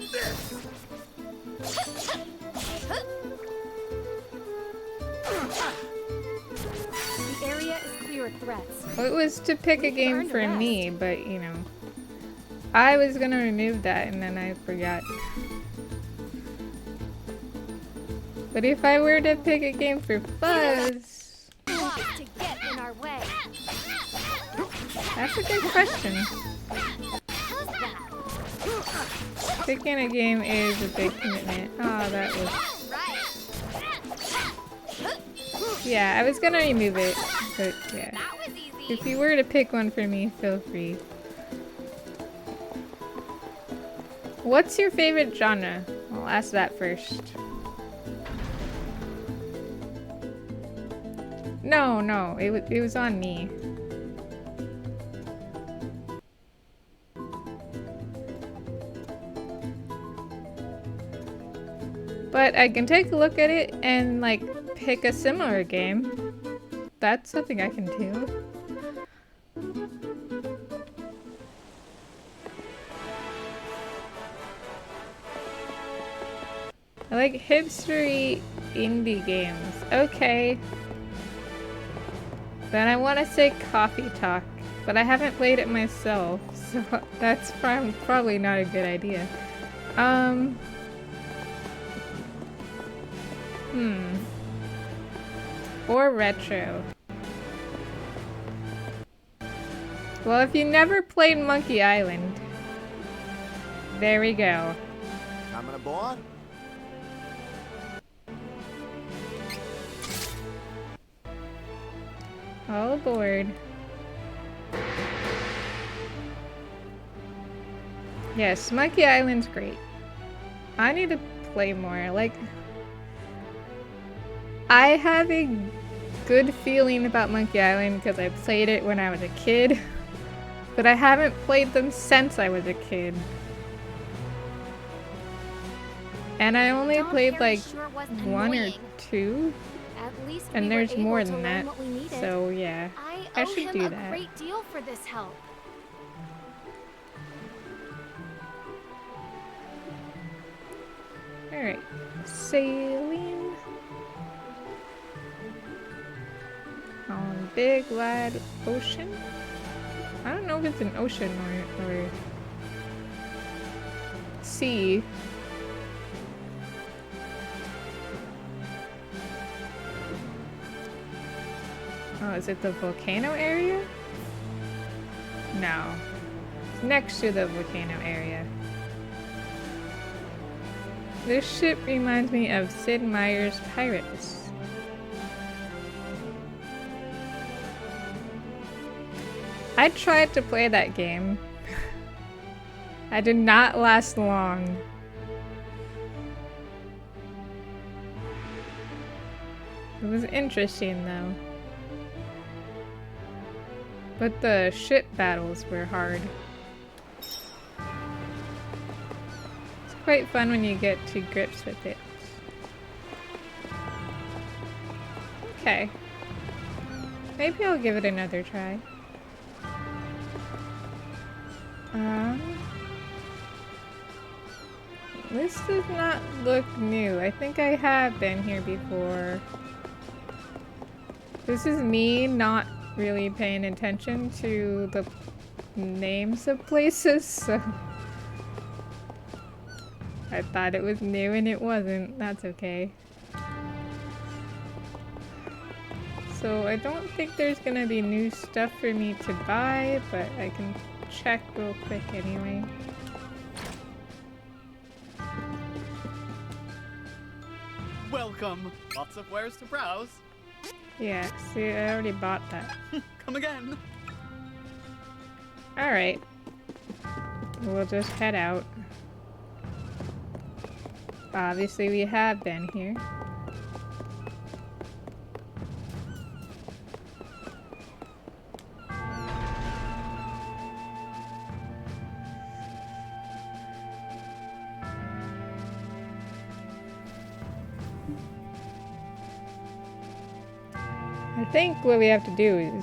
The area is clear of threats. Well, it was to pick a game for me, but you know. I was gonna remove that and then I forgot. But if I were to pick a game for Fuzz, Blocks to get in our way. that's a good question. How's that? Picking a game is a big commitment. Oh, that was... Yeah, I was gonna remove it, but yeah. That was easy. If you were to pick one for me, feel free. What's your favorite genre? I'll ask that first. No, it was on me. But I can take a look at it and like pick a similar game. That's something I can do. I like hipstery indie games. Okay. Then I want to say Coffee Talk, but I haven't played it myself, so that's probably not a good idea. Or retro. Well, if you never played Monkey Island, there we go. Coming aboard? All aboard. Yes, Monkey Island's great. I need to play more. Like, I have a good feeling about Monkey Island because I played it when I was a kid, but I haven't played them since I was a kid. And I only played like Sure was 1 or annoying. 2, At least and we there's were more able to than learn that. what we needed. So yeah, I I should owe do him a that. great deal for this help. Alright, sailing on big wide ocean. I don't know if it's an ocean or sea. Oh, is it the volcano area? No. It's next to the volcano area. This ship reminds me of Sid Meier's Pirates. I tried to play that game. I did not last long. It was interesting though. But the ship battles were hard. quite fun when you get to grips with it. Okay. Maybe I'll give it another try. This does not look new. I think I have been here before. This is me not really paying attention to the names of places, so I thought it was new and it wasn't. That's okay. So I don't think there's gonna be new stuff for me to buy, but I can check real quick anyway. Welcome. Lots of wares to browse. Yeah, see, I already bought that. Come again. Alright. We'll just head out. Obviously, we have been here. I think what we have to do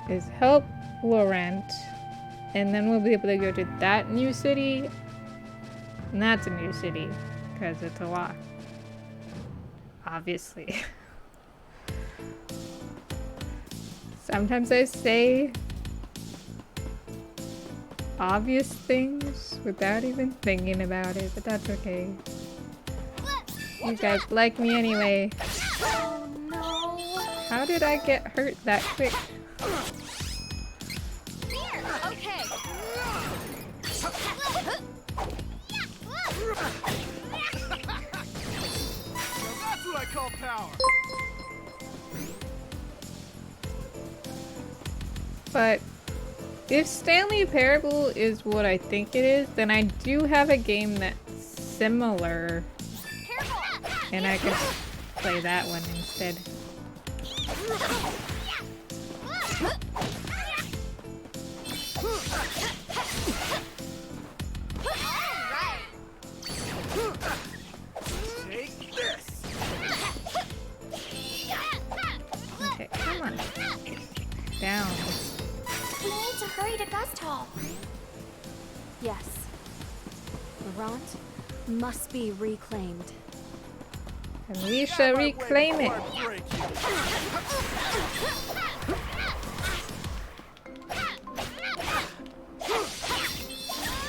is help Laurent, and then we'll be able to go to that new city, and that's a new city because it's a lock, obviously. Sometimes I say obvious things without even thinking about it, but that's okay. You guys like me anyway. How did I get hurt that quick? Okay. That's what I call power. But if Stanley Parable is what I think it is, then I do have a game that's similar. And I could play that one instead. Take this. Okay, come on. Down. We need to hurry to Gust Hall. Yes. Laurent must be reclaimed. And we shall reclaim it.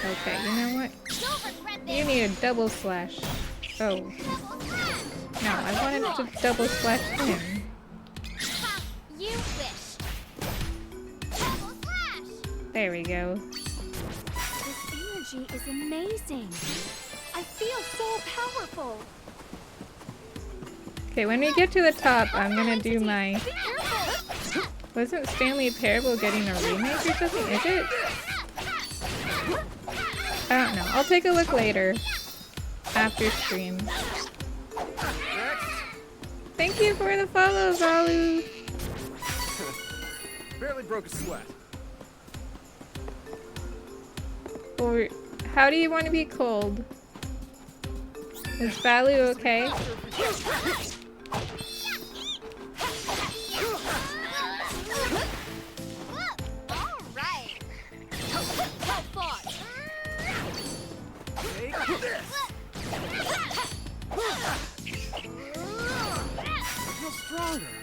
Okay, you know what? You need a double slash. Oh. No, I wanted to double slash him. You wish. Double slash. There we go. This energy is amazing. I feel so powerful. Okay, when we get to the top, I'm gonna do my... Wasn't Stanley Parable getting a remake or something? Is it? I don't know. I'll take a look later. After stream. Thank you for the follow, Zalu! Barely broke a sweat. Or, how do you want to be cold? Is Valu okay? Take this. I feel stronger.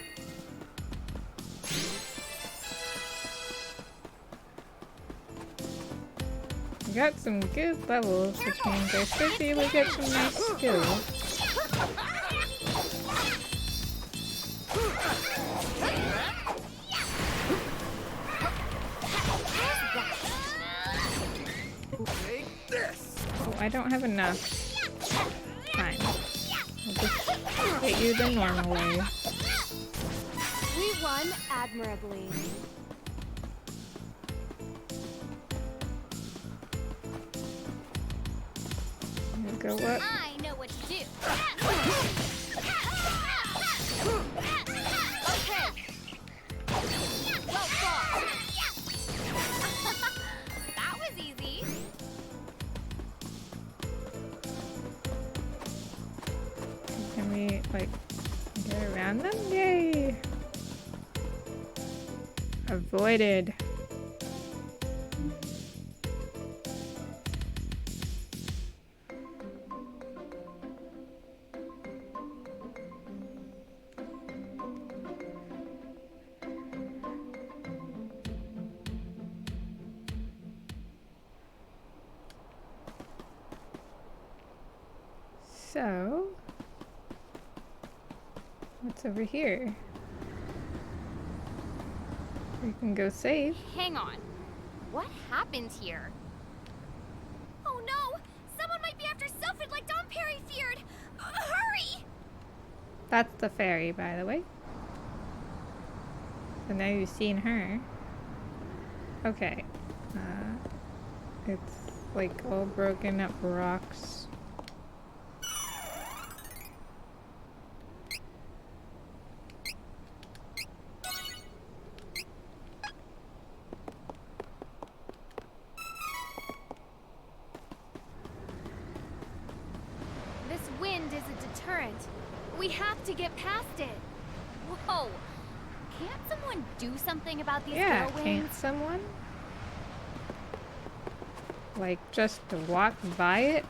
We got some good levels, which means I should be able to get some nice skills. Take this. Oh, I don't have enough. Fine. I'll just hit you the normal way. We run admirably. Go up. I know what to do. Okay. Well fought. That was easy. like get around them? Yay! Avoided. So, what's over here? We can go save. Hang on. What happened here? Oh no! Someone might be after Sylphid like Don Perry feared! Hurry! That's the fairy, by the way. So now you've seen her. Okay. It's like all broken up rocks. This wind is a deterrent. We have to get past it. Whoa! Can't someone do something about these Yeah, whirlwinds? can't someone? Like, just to walk by it?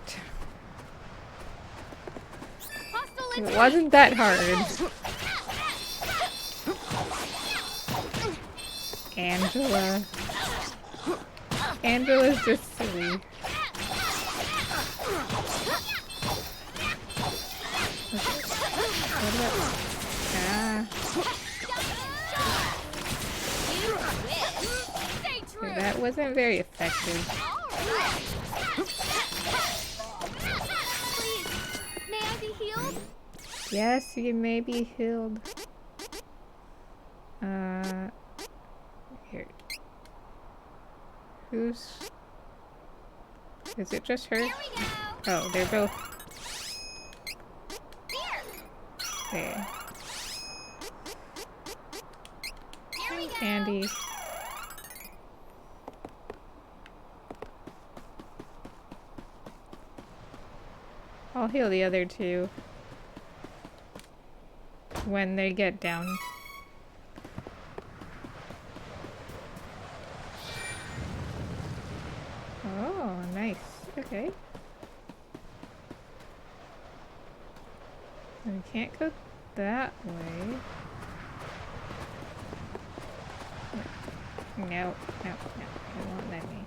Hostile It attack! wasn't that hard. Angela. Angela's just silly. What about... Ah. You win. Stay true. Okay, that wasn't very effective. Alright. Please, may I be healed? Yes, you may be healed. Here. Who's... Is it just her? Here we go. Oh, they're both Here. there. Here we go. Andy. I'll heal the other two when they get down. Oh, nice. Okay. We can't go that way. No, no, no. It won't let me.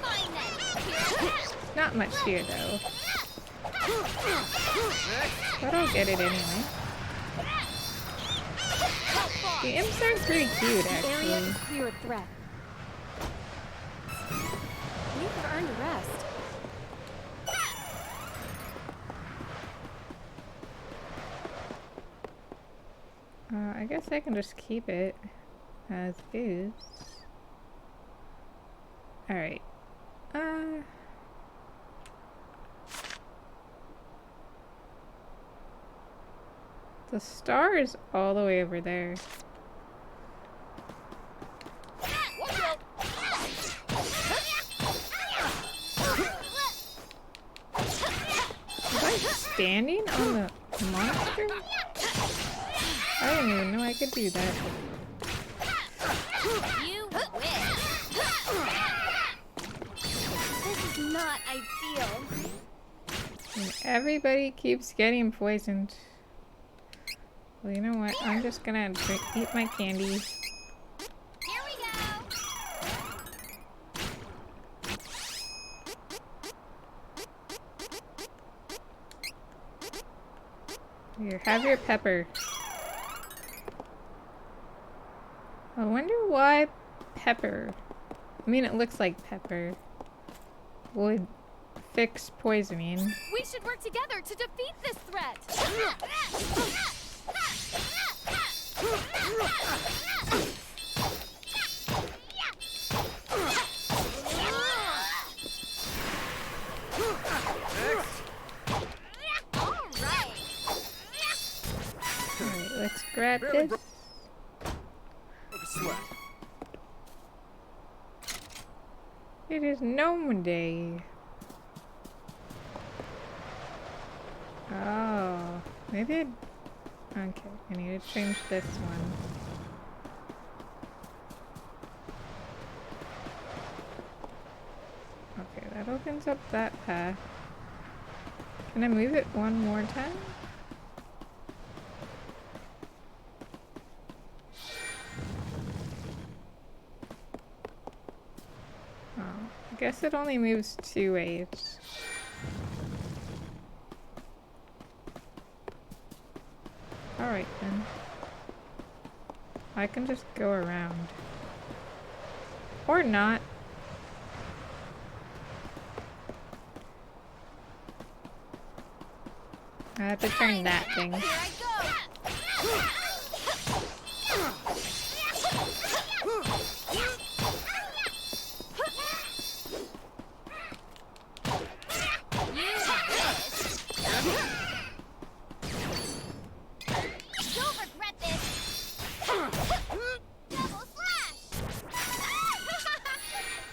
Fine then. Here. Not much here though. But I'll get it anyway. The imps are pretty cute, The area actually. is clear of threat. You have earned a rest. I guess I can just keep it as is. Alright. The star is all the way over there. Was I standing on the monster? I didn't even know I could do that. You win. This is not ideal. And everybody keeps getting poisoned. Well, you know what? I'm just gonna eat my candy. Here we go. Here, have your pepper. I wonder why pepper. I mean, it looks like pepper would fix poisoning. We should work together to defeat this threat. Alright, let's grab Barely this. Broke a sweat. It is gnome day. Oh, maybe I... Okay, I need to change this one. Okay, that opens up that path. Can I move it one more time? Oh, I guess it only moves 2 ways. Alright then. I can just go around. Or not. I have to turn that thing. Here I go! You'll regret this! Double slash!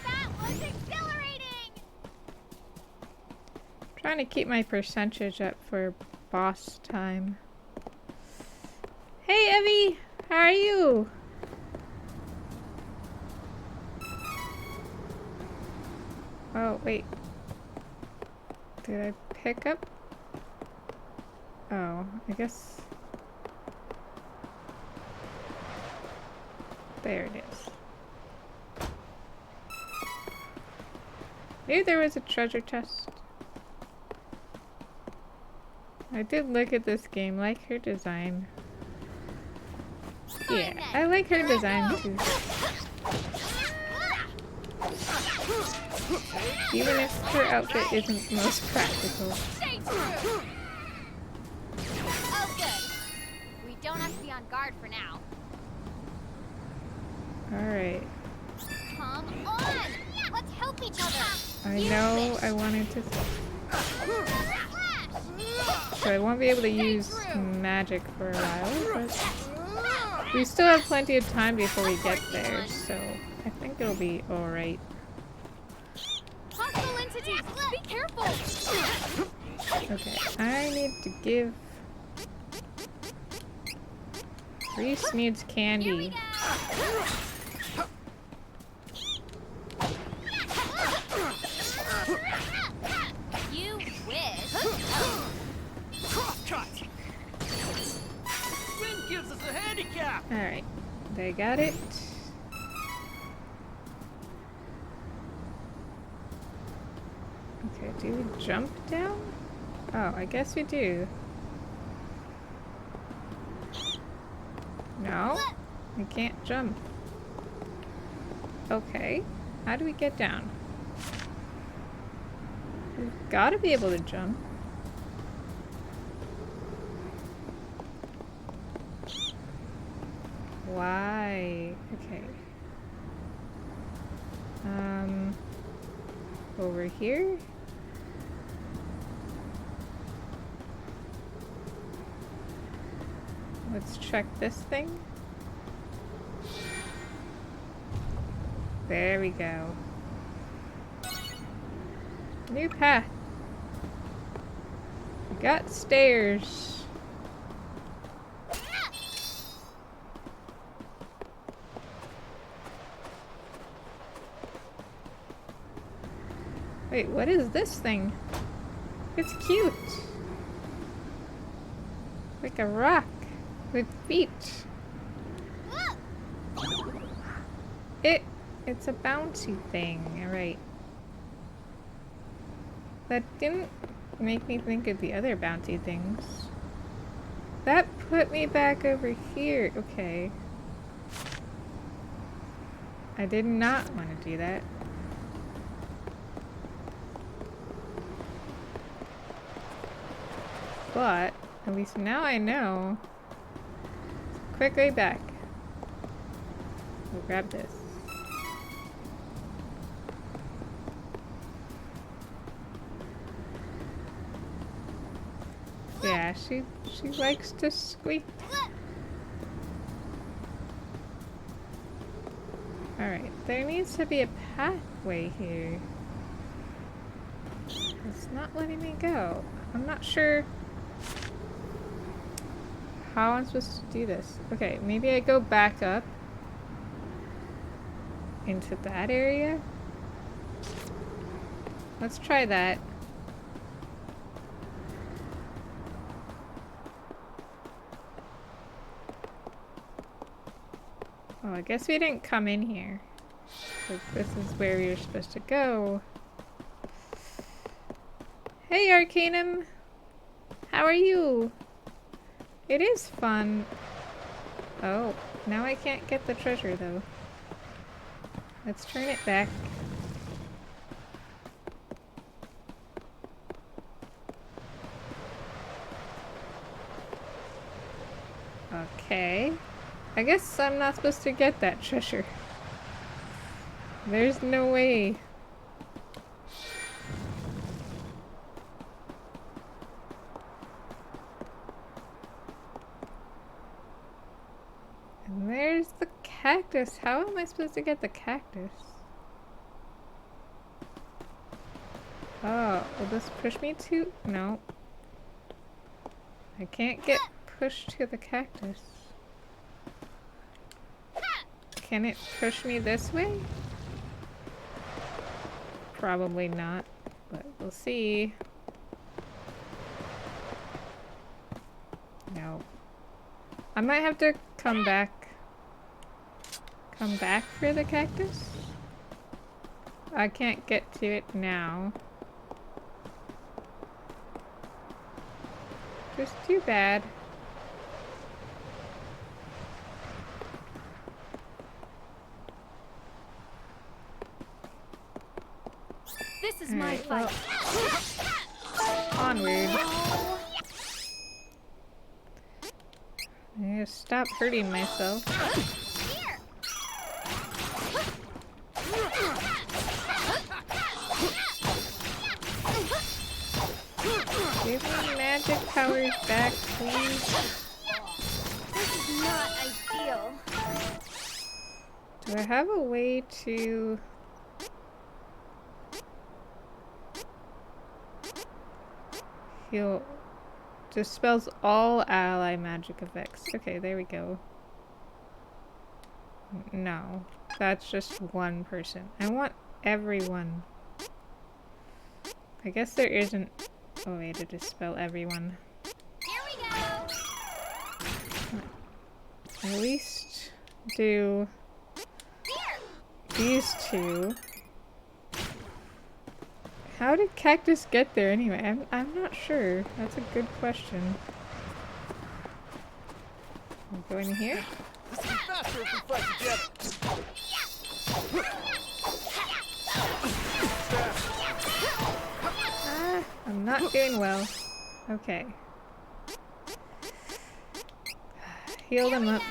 That was exhilarating! Trying to keep my percentage up for boss time. Hey Evie! How are you? Oh, wait. Did I pick up? Oh, I guess... There it is. Knew there was a treasure chest. I did look at this game, like her design. Yeah, I like her design too. Even if her outfit isn't the most practical. Stay true! Oh, good. We don't have to be on guard for now. Alright. Come on! Let's help each other! I know I wanted to... So I won't be able to use magic for a while, but... We still have plenty of time before we get there, so I think it'll be alright. Hostile entities! Be careful! Okay, I need to give... Reese needs candy. You wish. Crosscut! Wind gives us a handicap! Alright, they got it. Okay, do we jump down? Oh, I guess we do. No, we can't jump. Okay, how do we get down? We've gotta be able to jump. Why? Okay. Over here? Let's check this thing. There we go. New path. We got stairs. Wait, what is this thing? It's cute. Like a rock with feet. It's a bouncy thing, alright. That didn't make me think of the other bouncy things. That put me back over here. Okay. I did not want to do that. But, at least now I know. Quick way back. We'll grab this. Yeah, she likes to squeak. Alright, there needs to be a pathway here. It's not letting me go. I'm not sure how I'm supposed to do this. Okay, maybe I go back up into that area. Let's try that. Oh, I guess we didn't come in here. So this is where we were supposed to go. Hey, Arcanum! How are you? It is fun. Oh, now I can't get the treasure though. Let's turn it back. Okay. I guess I'm not supposed to get that treasure. There's no way. And there's the cactus. How am I supposed to get the cactus? Oh, will this push me to? No. I can't get pushed to the cactus. Can it push me this way? Probably not, but we'll see. No. I might have to come back. Come back for the cactus? I can't get to it now. Just too bad. This is my fight. Well, onward. I need to stop hurting myself. Give me magic powers back, please. This is not ideal. Do I have a way to... heal... dispels all ally magic effects. Okay, there we go. No, that's just one person. I want everyone. I guess there isn't a way to dispel everyone. Here we go. At least do these two. How did Cactus get there anyway? I'm not sure. That's a good question. I'm going here. This will be faster if we fight together. Ah, I'm not doing well. Okay. Heal them up.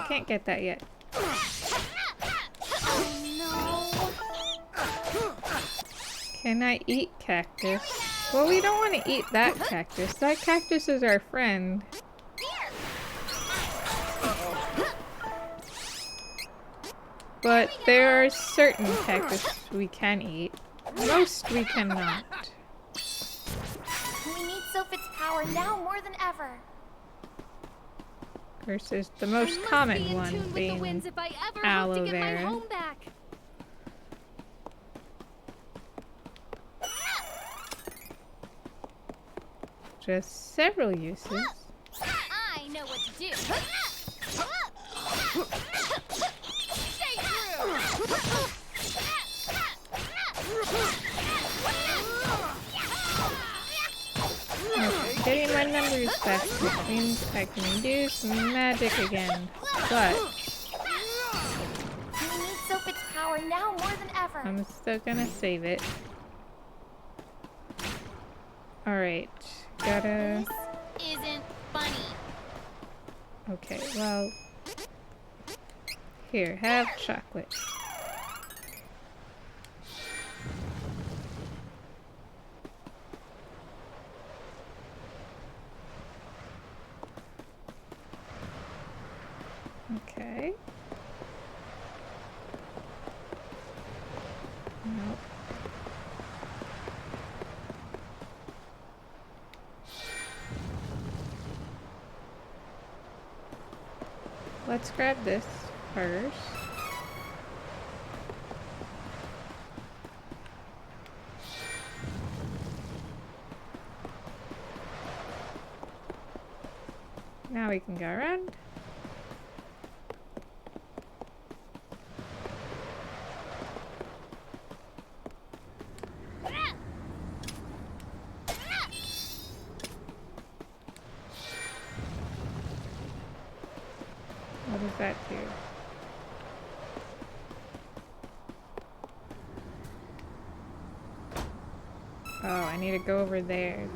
Can't get that yet. Can I eat cactus? Well, we don't want to eat that cactus. That cactus is our friend. But there are certain cactus we can eat. Most we cannot. We need Sophit's power now more than ever. Versus the most common one being aloe vera. Just several uses. I know what to do. Stay Okay, getting my numbers back, which means I can do some magic again. But we need Sophit's power now more than ever. I'm still gonna save it. Alright, gotta... This isn't funny. Okay, well... Here, have chocolate. Okay. Nope. Let's grab this first. Now we can go around. What does that do? Oh, I need to go over there.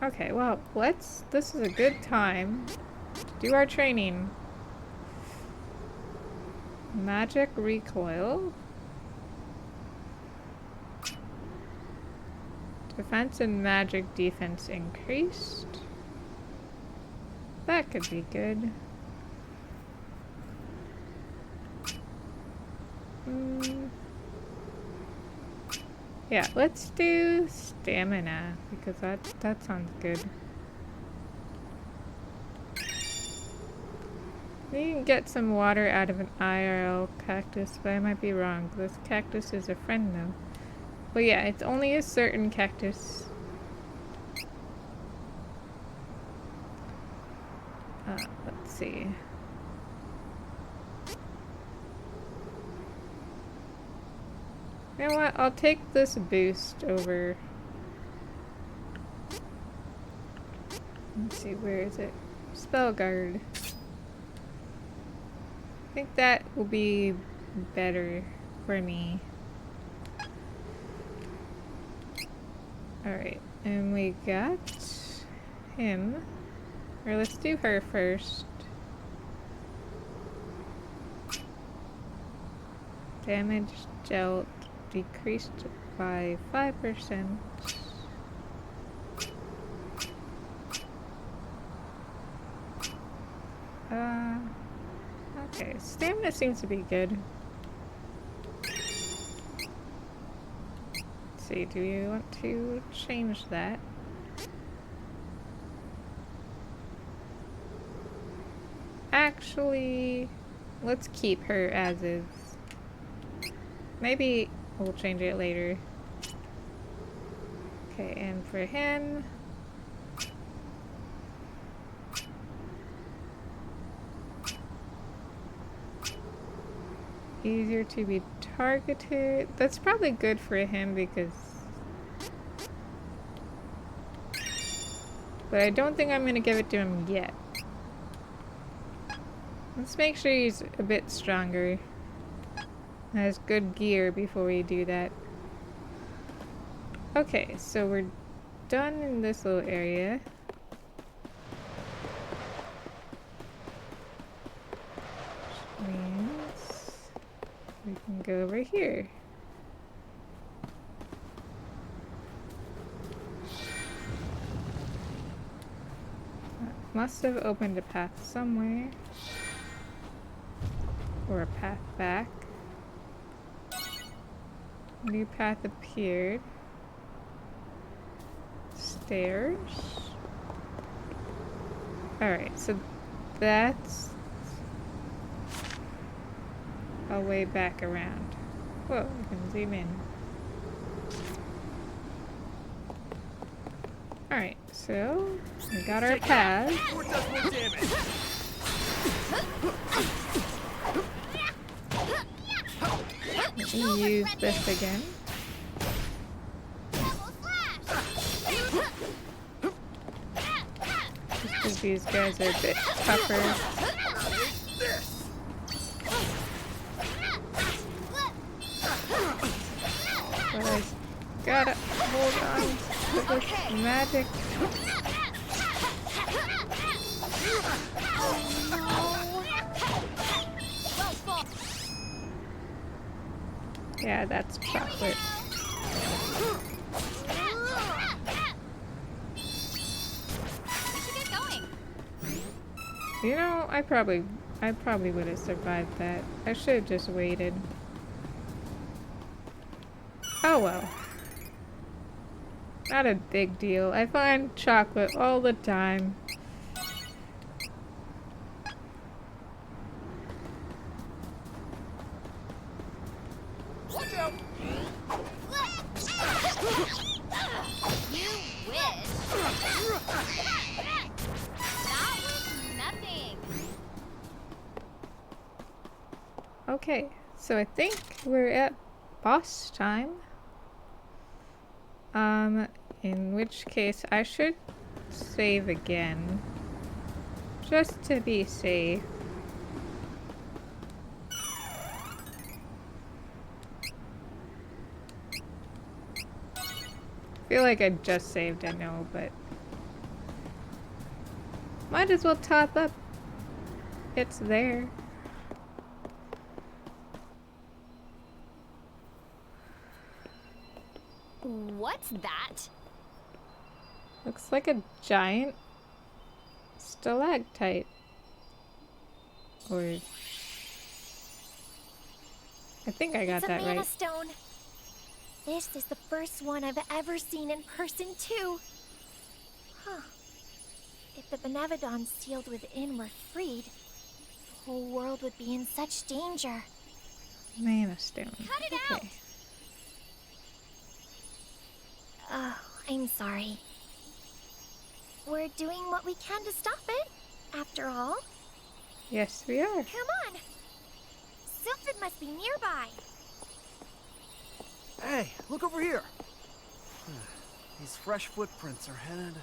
Okay, well, this is a good time to do our training. Magic recoil. Defense and magic defense increased. That could be good. Yeah, let's do stamina because that sounds good. You can get some water out of an IRL cactus, but I might be wrong. This cactus is a friend though. Well, yeah, it's only a certain cactus. Let's see. You know what? I'll take this boost over. Let's see, where is it? Spell guard. I think that will be better for me. Alright, and we got him. Or let's do her first. Damage dealt decreased by 5%. Okay, stamina seems to be good. Let's see, do you want to change that? Actually, let's keep her as is. Maybe we'll change it later. Okay, and for him... easier to be targeted. That's probably good for him because... but I don't think I'm gonna give it to him yet. Let's make sure he's a bit stronger. Has good gear before we do that. Okay, so we're done in this little area. Which means we can go over here. Must have opened a path somewhere. Or a path back. New path appeared. Stairs. Alright, so that's a way back around. Whoa, we can zoom in. Alright, so we got our path. Let me use this again. Just because these guys are a bit tougher. But I gotta hold on to this magic. Yeah, that's chocolate. You know, I probably would have survived that. I should have just waited. Oh well. Not a big deal. I find chocolate all the time. Watch out! You wish. That was nothing. Okay, so I think we're at boss time. In which case I should save again. Just to be safe. Feel like I just saved, I know, but might as well top up. It's there. What's that? Looks like a giant stalactite. Or I think I got that right. It's a mana stone. This is the first one I've ever seen in person, too. Huh. If the Benevodons sealed within were freed, the whole world would be in such danger. Mana stone. Cut it out! Oh, I'm sorry. We're doing what we can to stop it, after all. Yes, we are. Come on! Sylphid must be nearby. Hey, look over here. These fresh footprints are headed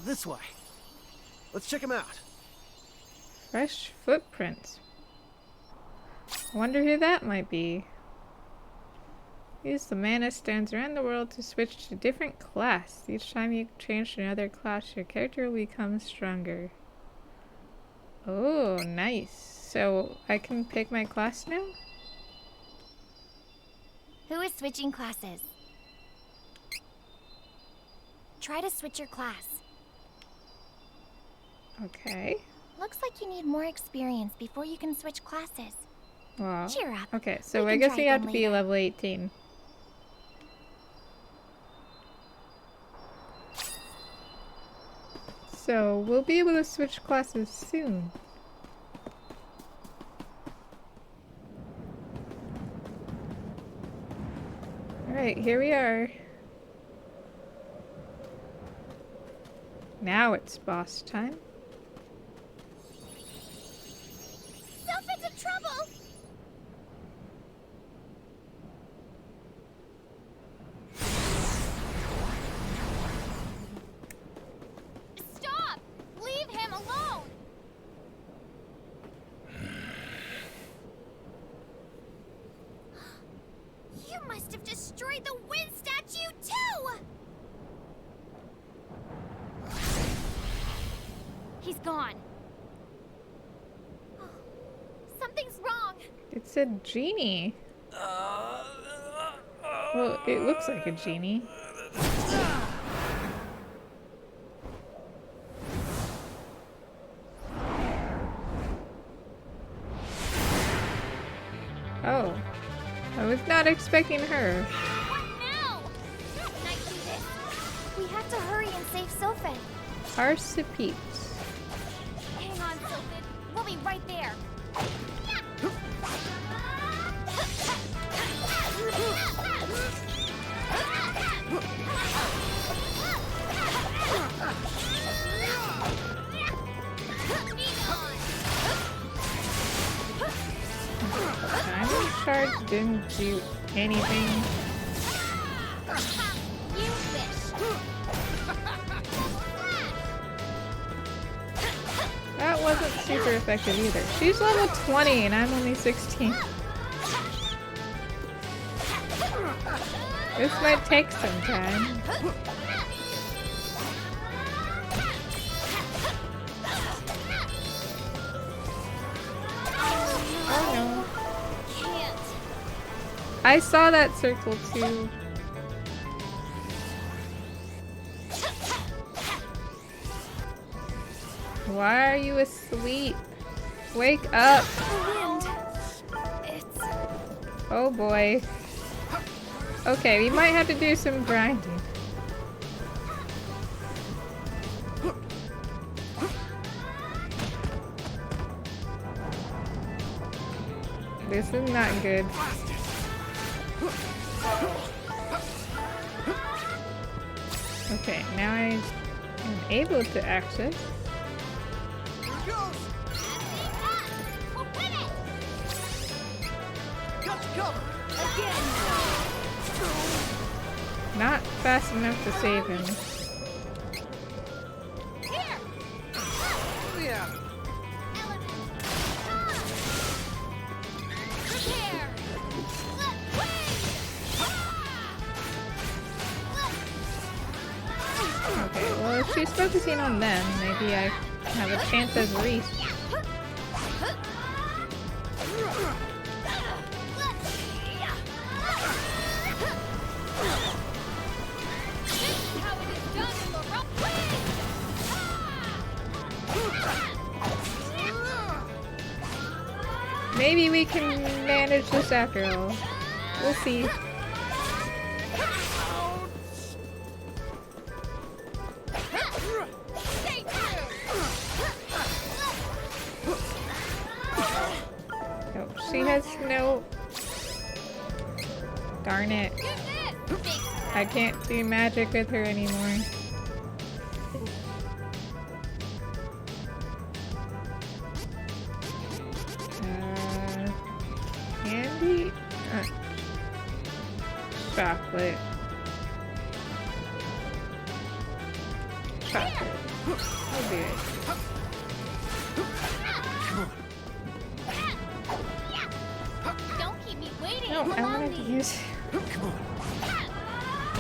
this way. Let's check them out. Fresh footprints. I wonder who that might be. Use the mana stones around the world to switch to a different class. Each time you change to another class, your character will become stronger. Oh, nice. So I can pick my class now? Who is switching classes? Try to switch your class. Okay. Looks like you need more experience before you can switch classes. Wow. Cheer up. Okay, so We I can guess try you have again to be later. level 18. So we'll be able to switch classes soon. Alright, here we are. Now it's boss time. Sylphid's in trouble! Stop! Leave him alone! You must have destroyed the wind statue, too! He's gone. Something's wrong. It's a genie. Well, it looks like a genie. Oh, I was not expecting her. What now? Can I do this? We have to hurry and save Sylphid. Arsipete. Hang on, Sylphid. We'll be right there. Diamond Shard didn't do anything. You wish. That wasn't super effective either. She's level 20 and I'm only 16. This might take some time. Oh no. I saw that circle too. Why are you asleep? Wake up! Oh boy. Okay, we might have to do some grinding. This is not good. Okay, now I am able to access. Not fast enough to save him. Okay, well if she's focusing on them, maybe I have a chance as Reese. Maybe we can manage this after all. We'll see. Oh, she has no... Darn it. I can't do magic with her anymore. Candy? Chocolate. Chocolate. I'll do it. Don't keep me waiting. No, I wanted to use it.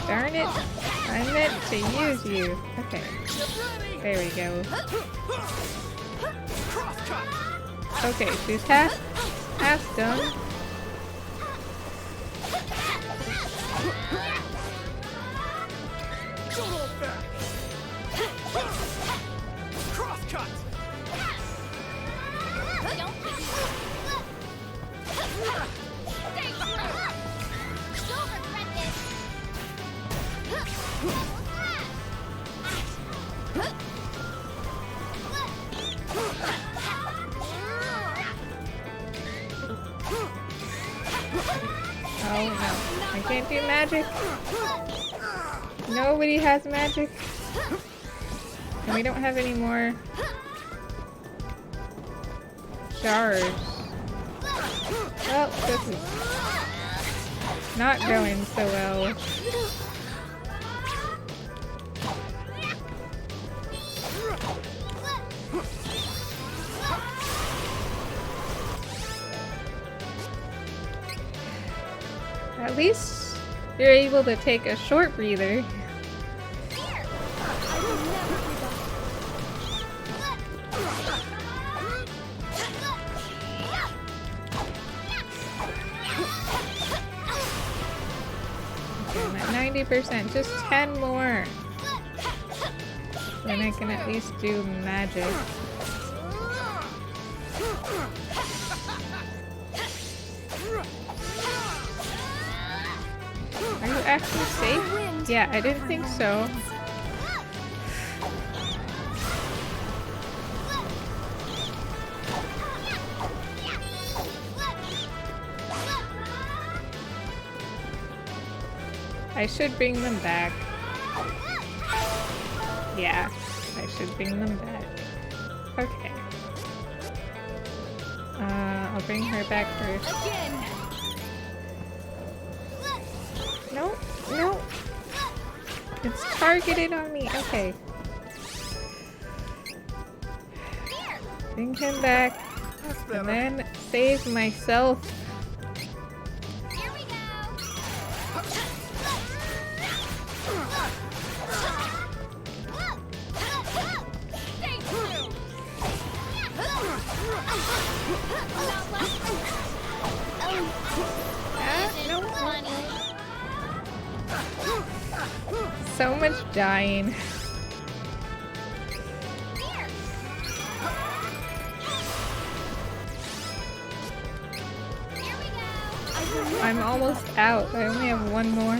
Darn it. I meant to use you. Okay. There we go. Okay, she's half done. Oh no, I can't do magic. Nobody has magic. And we don't have any more jars. Well, this is not going so well. At least you're able to take a short breather. I'm at 90%, just 10 more. Then I can at least do magic. Are you actually safe? Yeah, I didn't think so. I should bring them back. Yeah, I should bring them back. Okay. I'll bring her back first. No, no. It's targeted on me. Okay. Bring him back. And then save myself. Here we go. So much dying. I'm almost out. I only have one more.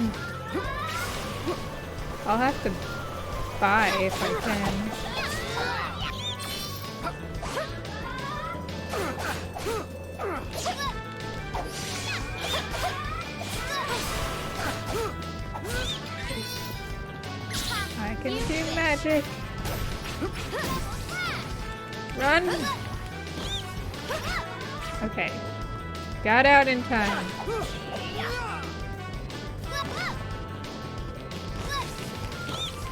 I'll have to buy if I can. I can do magic. Run! Okay. Got out in time.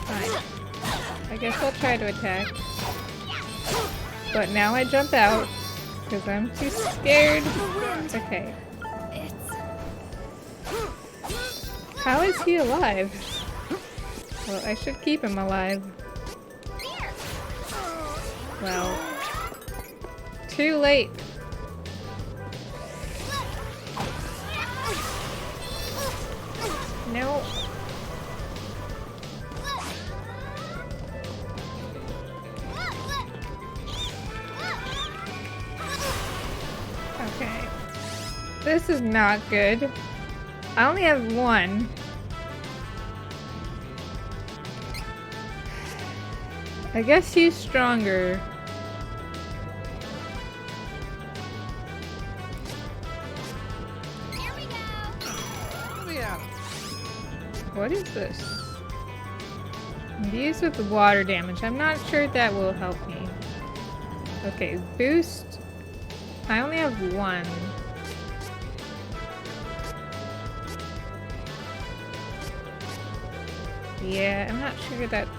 Fine. I guess I'll try to attack. But now I jump out because I'm too scared. Okay. How is he alive? Well, I should keep him alive. Well, too late. No. Okay. This is not good. I only have one. I guess he's stronger. What is this? These with the water damage. I'm not sure that will help me. Okay, boost. I only have one. Yeah, I'm not sure that's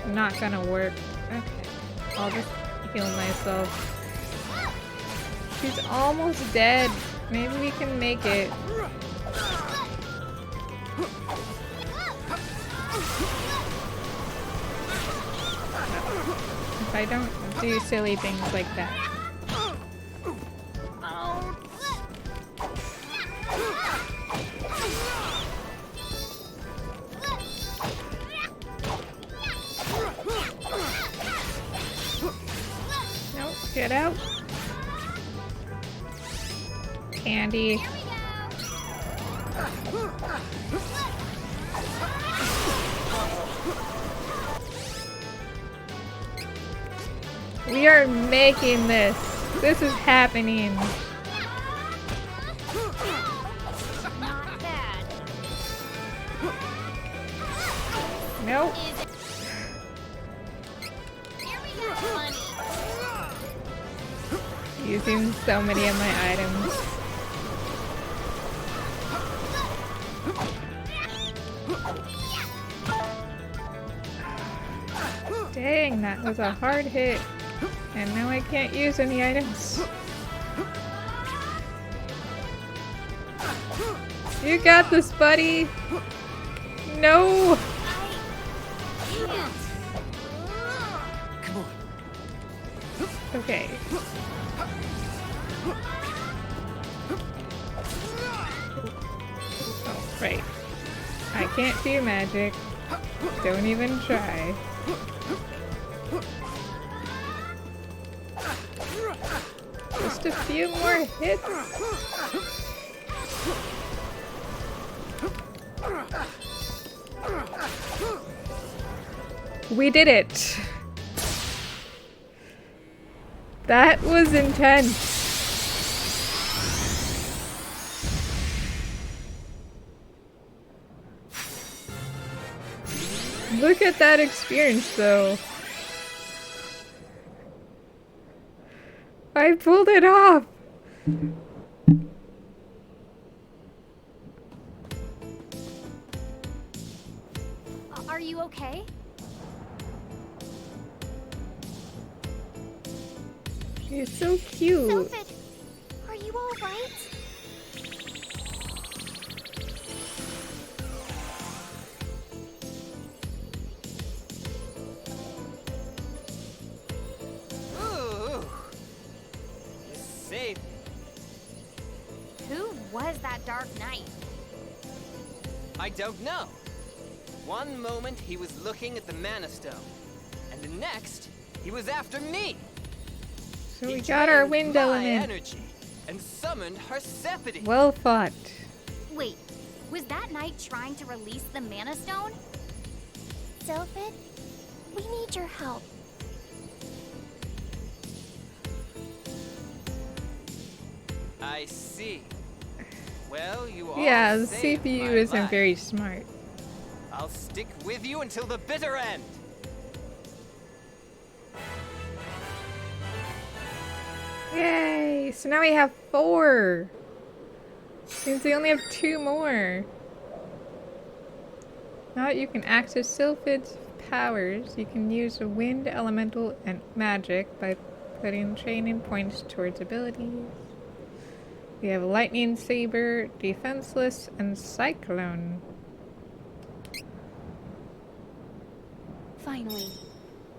not gonna work. Okay, I'll just heal myself. She's almost dead. Maybe we can make it. If I don't do silly things like that. Nope, get out. Candy. We are making this. This is happening. Not bad. Nope. Using so many of my items. Dang, that was a hard hit. And now I can't use any items. You got this, buddy! No! Come on. Okay. Oh, right. I can't do magic. Don't even try. Just a few more hits. We did it. That was intense. Look at that experience though. I pulled it off! Are you okay? You're so cute. Sophid, are you alright? Ooh. Safe. Who was that Dark Knight? I don't know. One moment he was looking at the Mana Stone, and the next he was after me. So we got our wind element. Energy and summoned Persephone. Well fought. Wait, was that knight trying to release the Mana Stone? Sylphid, we need your help. I see. Well, you all Yeah, the saved CPU my isn't life. very smart. I'll stick with you until the bitter end. Yay! So now we have 4. Since we only have 2 more. Now that you can access Sylphid's powers, you can use a wind, elemental, and magic by putting training points towards abilities. We have Lightning Saber, Defenseless, and Cyclone. Finally,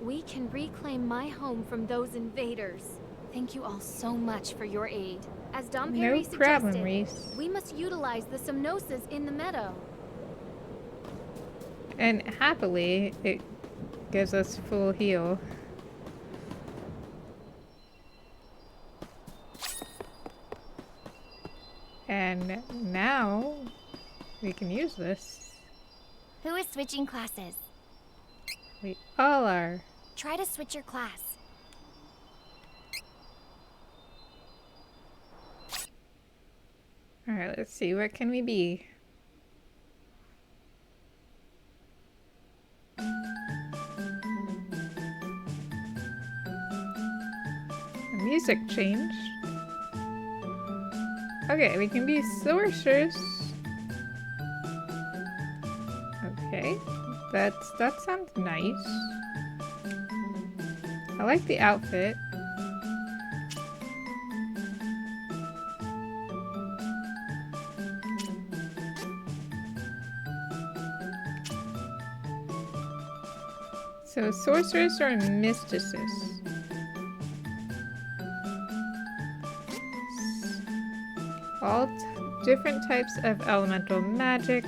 we can reclaim my home from those invaders. Thank you all so much for your aid. As Dom Perry No problem, suggested, Reese. we must utilize the Somnosis in the meadow. And happily, it gives us full heal. And now we can use this. Who is switching classes? We all are. Try to switch your class. Alright, let's see. What can we be? The music changed. Okay, we can be sorcerers. Okay, that sounds nice. I like the outfit. So sorcerers are mysticists. All different types of elemental magic,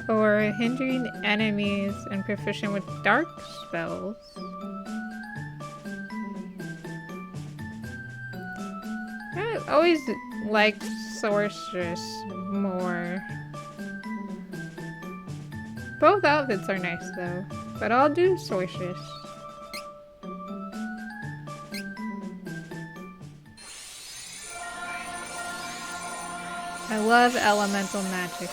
or hindering enemies and proficient with dark spells. I always liked sorceress more. Both outfits are nice though, but I'll do sorceress. I love elemental magic.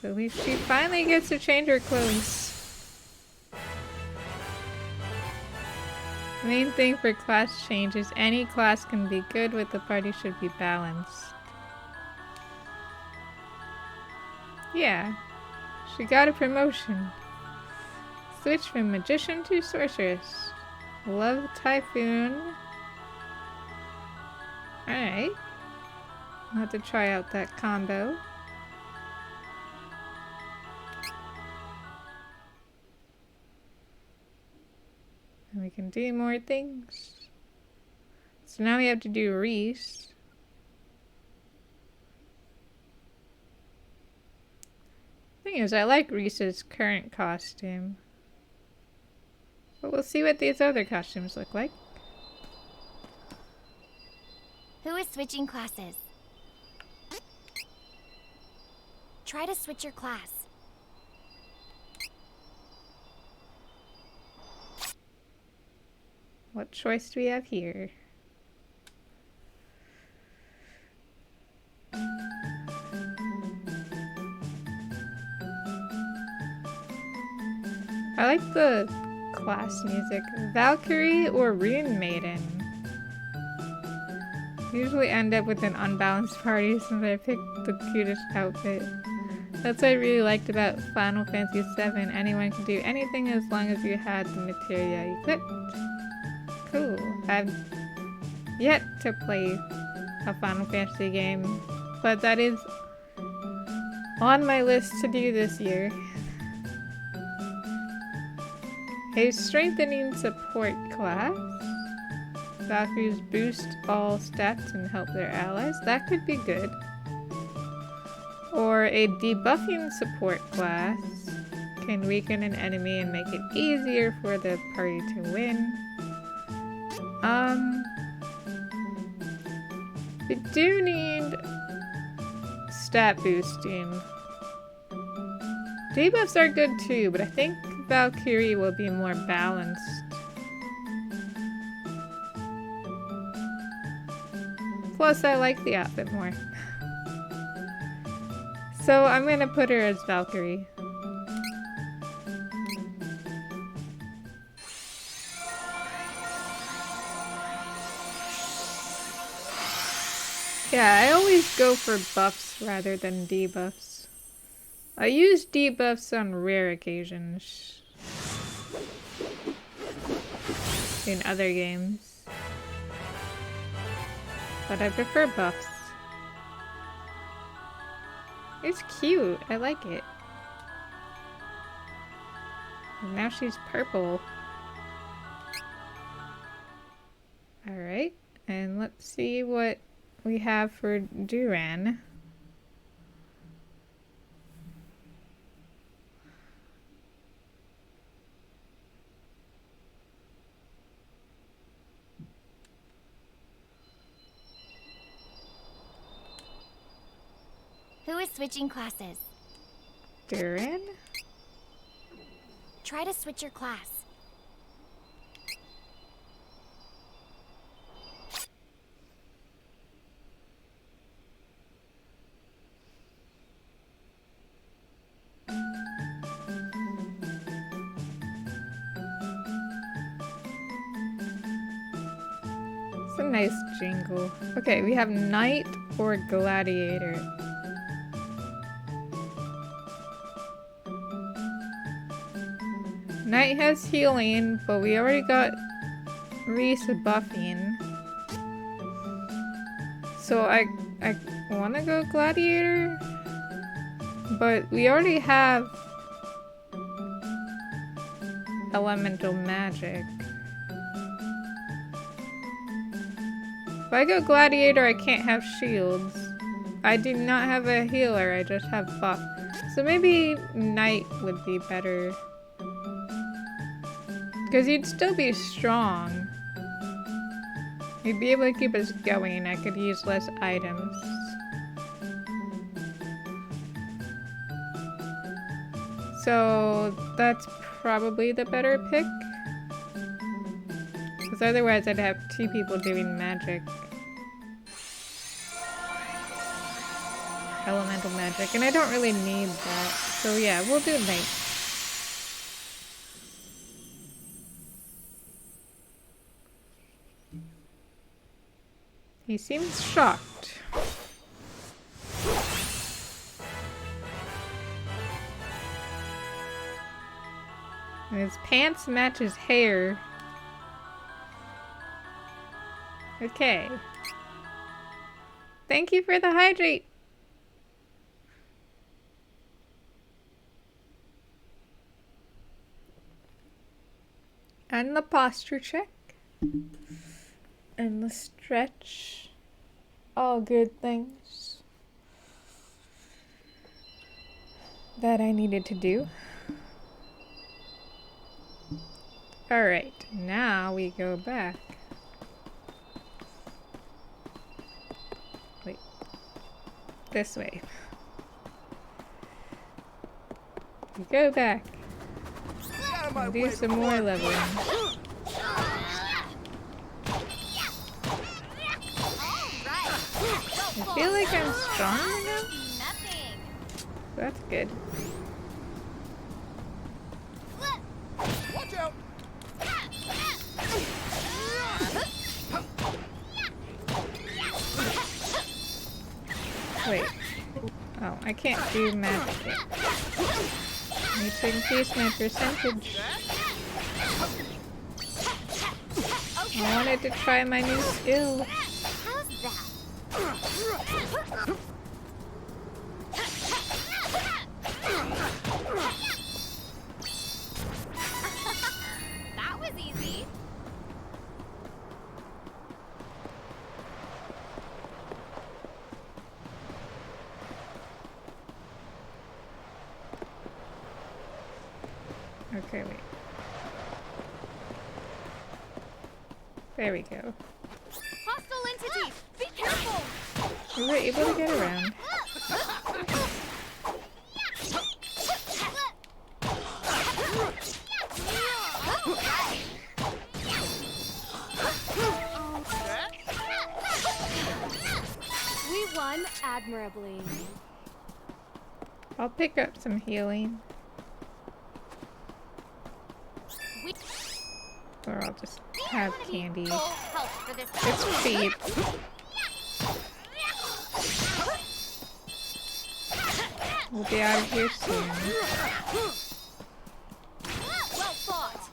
At least she finally gets to change her clothes. The main thing for class change is any class can be good, but the party should be balanced. Yeah, she got a promotion. Switch from magician to sorceress. Love Typhoon. Alright. I'll have to try out that combo. And we can do more things. So now we have to do Reese. Thing is, I like Reese's current costume. But we'll see what these other costumes look like. Who is switching classes? Try to switch your class. What choice do we have here? I like the class music. Valkyrie or Rune Maiden. Usually end up with an unbalanced party since I picked the cutest outfit. That's what I really liked about Final Fantasy VII. Anyone could do anything as long as you had the materia equipped. Cool. I've yet to play a Final Fantasy game, but that is on my list to do this year. A strengthening support class. Valkyries boost all stats and help their allies. That could be good. Or a debuffing support class can weaken an enemy and make it easier for the party to win. We do need stat boosting. Debuffs are good too, but I think Valkyrie will be more balanced. Plus, I like the outfit more. So I'm gonna put her as Valkyrie. Yeah, I always go for buffs rather than debuffs. I use debuffs on rare occasions in other games, but I prefer buffs. It's cute, I like it. And now she's purple. Alright, and let's see what we have for Duran. Who is switching classes? Duran? Try to switch your class. It's a nice jingle. Okay, we have Knight or Gladiator. Knight has healing, but we already got Reese buffing. So I want to go Gladiator, but we already have elemental magic. If I go Gladiator, I can't have shields. I do not have a healer, I just have buff. So maybe Knight would be better. Because he'd still be strong. He'd be able to keep us going. I could use less items. So that's probably the better pick. Because otherwise I'd have two people doing magic. Elemental magic. And I don't really need that. So yeah, we'll do Knight. He seems shocked. And his pants match his hair. Okay. Thank you for the hydrate. And the posture check. And the stretch. All good things that I needed to do. Alright, now we go back. Wait. This way. We go back. And do some more leveling. I feel like I'm stronger now. That's good. Watch out! Wait. Oh, I can't do magic yet. I need to increase my percentage. I wanted to try my new skill. How's that? That was easy. Okay, wait. There we go. Hostile entity! Be careful! We were able to get around. We won admirably. I'll pick up some healing. Or I'll just have candy. It's cheap. We'll be out of here soon. Well fought.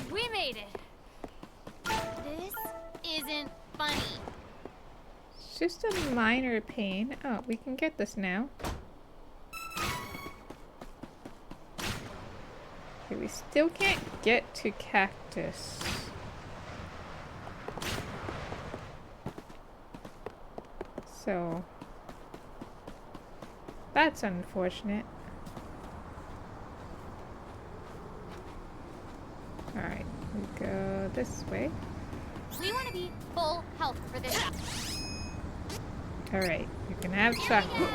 We made it. This isn't funny. It's just a minor pain. Oh, we can get this now. Okay, we still can't get to Cactus. So that's unfortunate. Alright, we go this way. We want to be full health for this. Alright, you can have chocolate.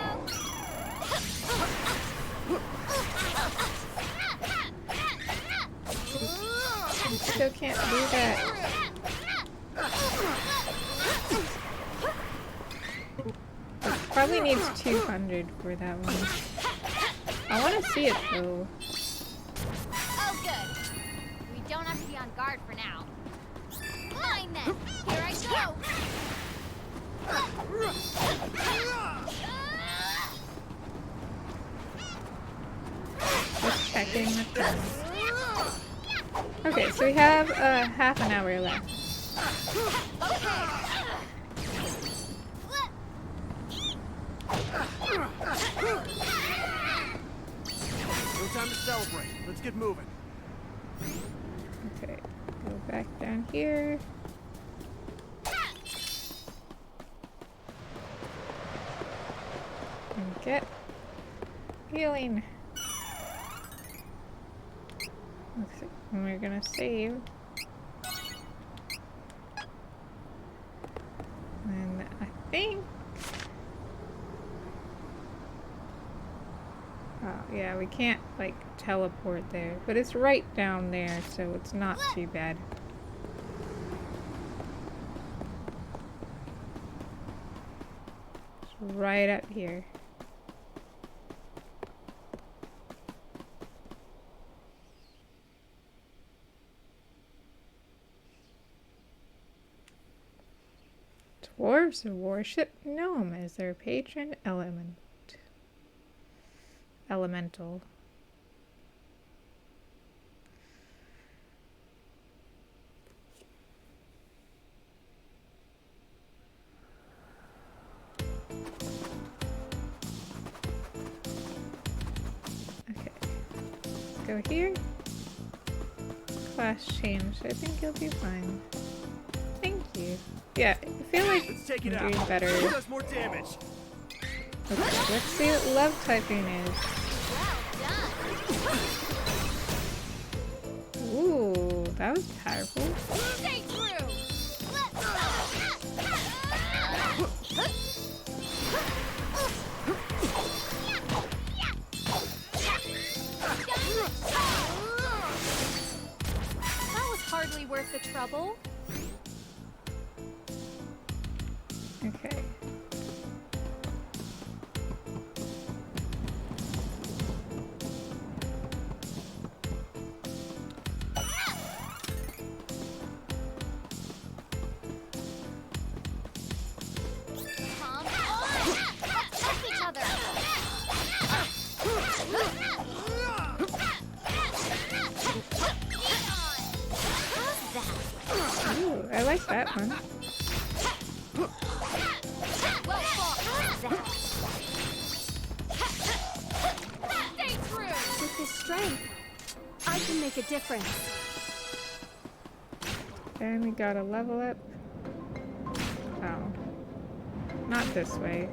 You still can't do that. It probably needs 200 for that one. I want to see it though. Oh, good. We don't have to be on guard for now. Fine then. Here I go. Just checking the time. Okay, so we have half an hour left. No time to celebrate. Let's get moving. Okay, go back down here. And get healing. Let's see. And we're gonna save. And I think. Oh, yeah, we can't, like, teleport there. But it's right down there, so it's not too bad. It's right up here. Dwarves worship Gnome as their patron elemental. Okay, let's go here. Class change. I think you'll be fine. Thank you. Yeah, I feel like I'm doing better. Who does more damage? Okay, let's see what love typing is. Ooh, that was powerful. Stay true. That was hardly worth the trouble. Okay. Come on. Let's help each other. Ooh, I like that one. Well fought. Stay true. With this strength, I can make a difference. And we gotta level up. Oh. Not this way.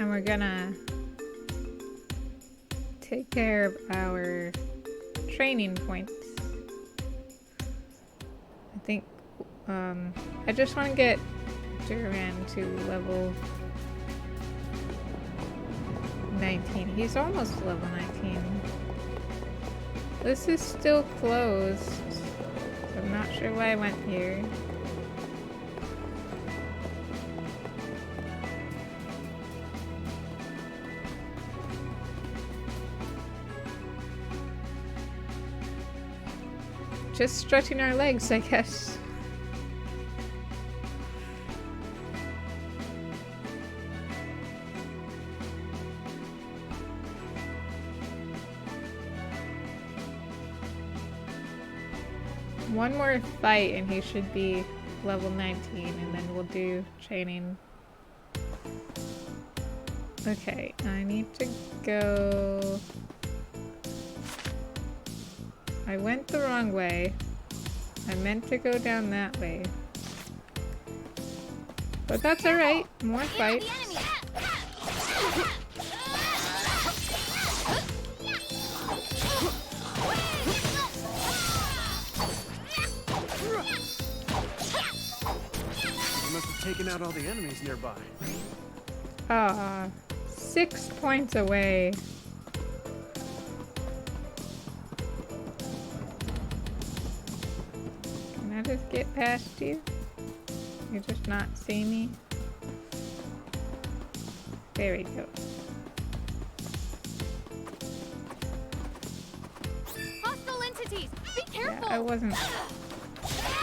And we're gonna take care of our training points. I think, I just want to get Duran to level 19. He's almost level 19. This is still closed. I'm not sure why I went here. Just stretching our legs, I guess. One more fight and he should be level 19, and then we'll do training. Okay, I need to go... I went the wrong way. I meant to go down that way. But that's alright. More fights. You must have taken out all the enemies nearby. 6 points away. Can I just get past you? You just not see me? There we go. Hostile entities! Be careful! Yeah, I wasn't...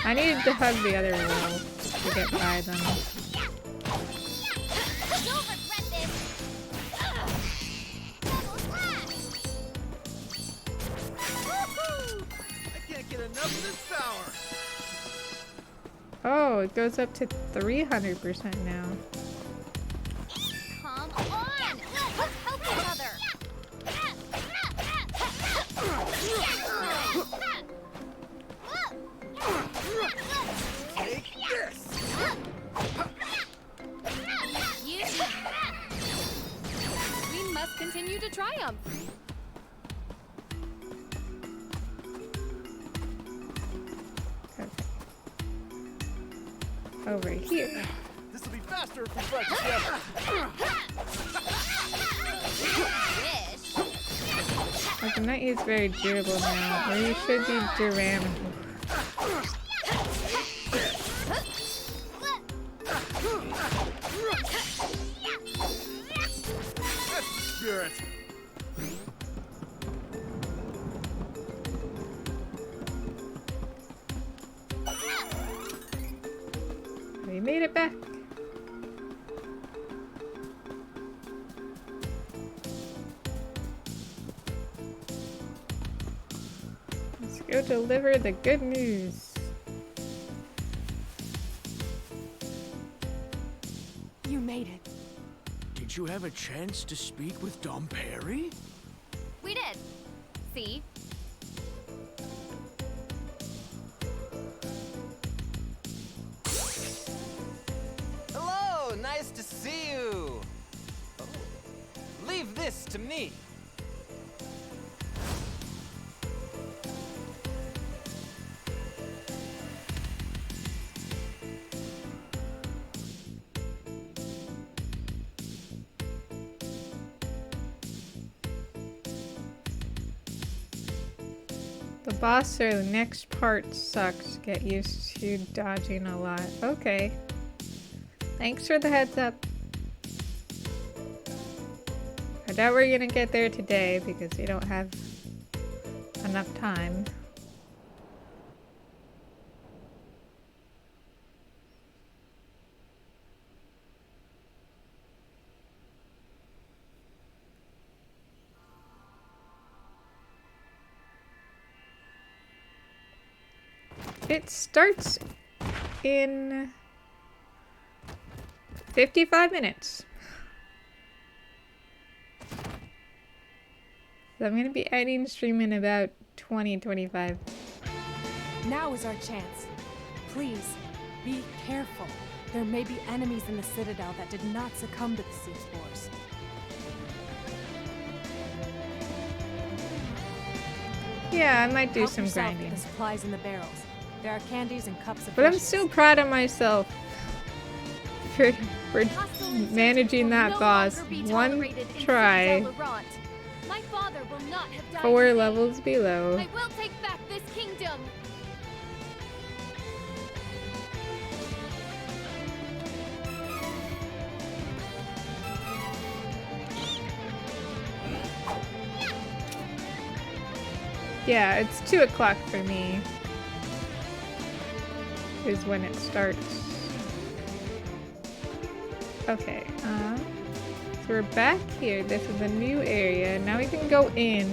I needed to hug the other wall to get by them. You'll regret this. Double slash. I can't get enough of this power. Oh, it goes up to 300% now. Come on! Let's help each other! Take this! We must continue to triumph. Over here. This will be faster if we fight together. Wish. Like, the knight is very durable now, or you should be durable. That's the spirit. We made it back. Let's go deliver the good news. You made it. Did you have a chance to speak with Dom Perry? We did. See? Hello, nice to see you. Oh, leave this to me. The boss or the next part sucks. Get used to dodging a lot. Okay. Thanks for the heads up. I doubt we're gonna get there today because we don't have enough time. It starts in 55 minutes. So I'm gonna be ending stream in about 20-25. Now is our chance. Please, be careful. There may be enemies in the Citadel that did not succumb to the sea spores. Yeah, I might do Help some yourself to grinding. the supplies in the barrels. There are candies and cups of But I'm fishes. still proud of myself for managing that boss one try. My father will not have died 4 in vain. levels below. I will take back this kingdom. Yeah, it's 2 o'clock for me. Is when it starts. Okay, so we're back here. This is a new area. Now we can go in.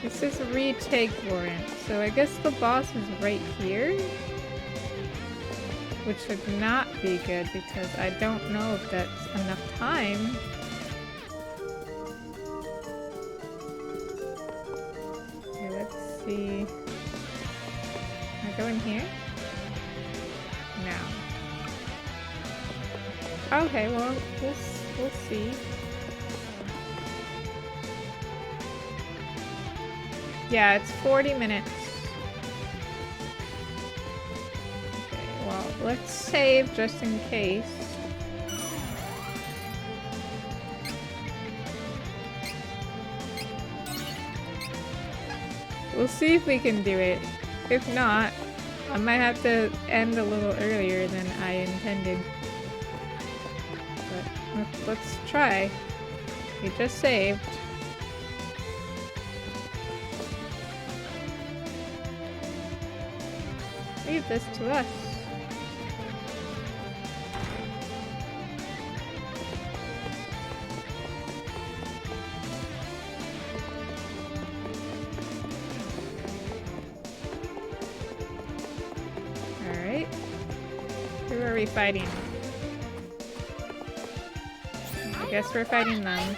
This is retake warrant. So I guess the boss is right here. Which should not be good because I don't know if that's enough time. Okay, let's see. Can I go in here? No. Okay, well, we'll see. Yeah, it's 40 minutes. Okay, well, let's save just in case. We'll see if we can do it. If not, I might have to end a little earlier than I intended. But let's try. We just saved. Leave this to us. Alright. Who are we fighting? I guess we're fighting them.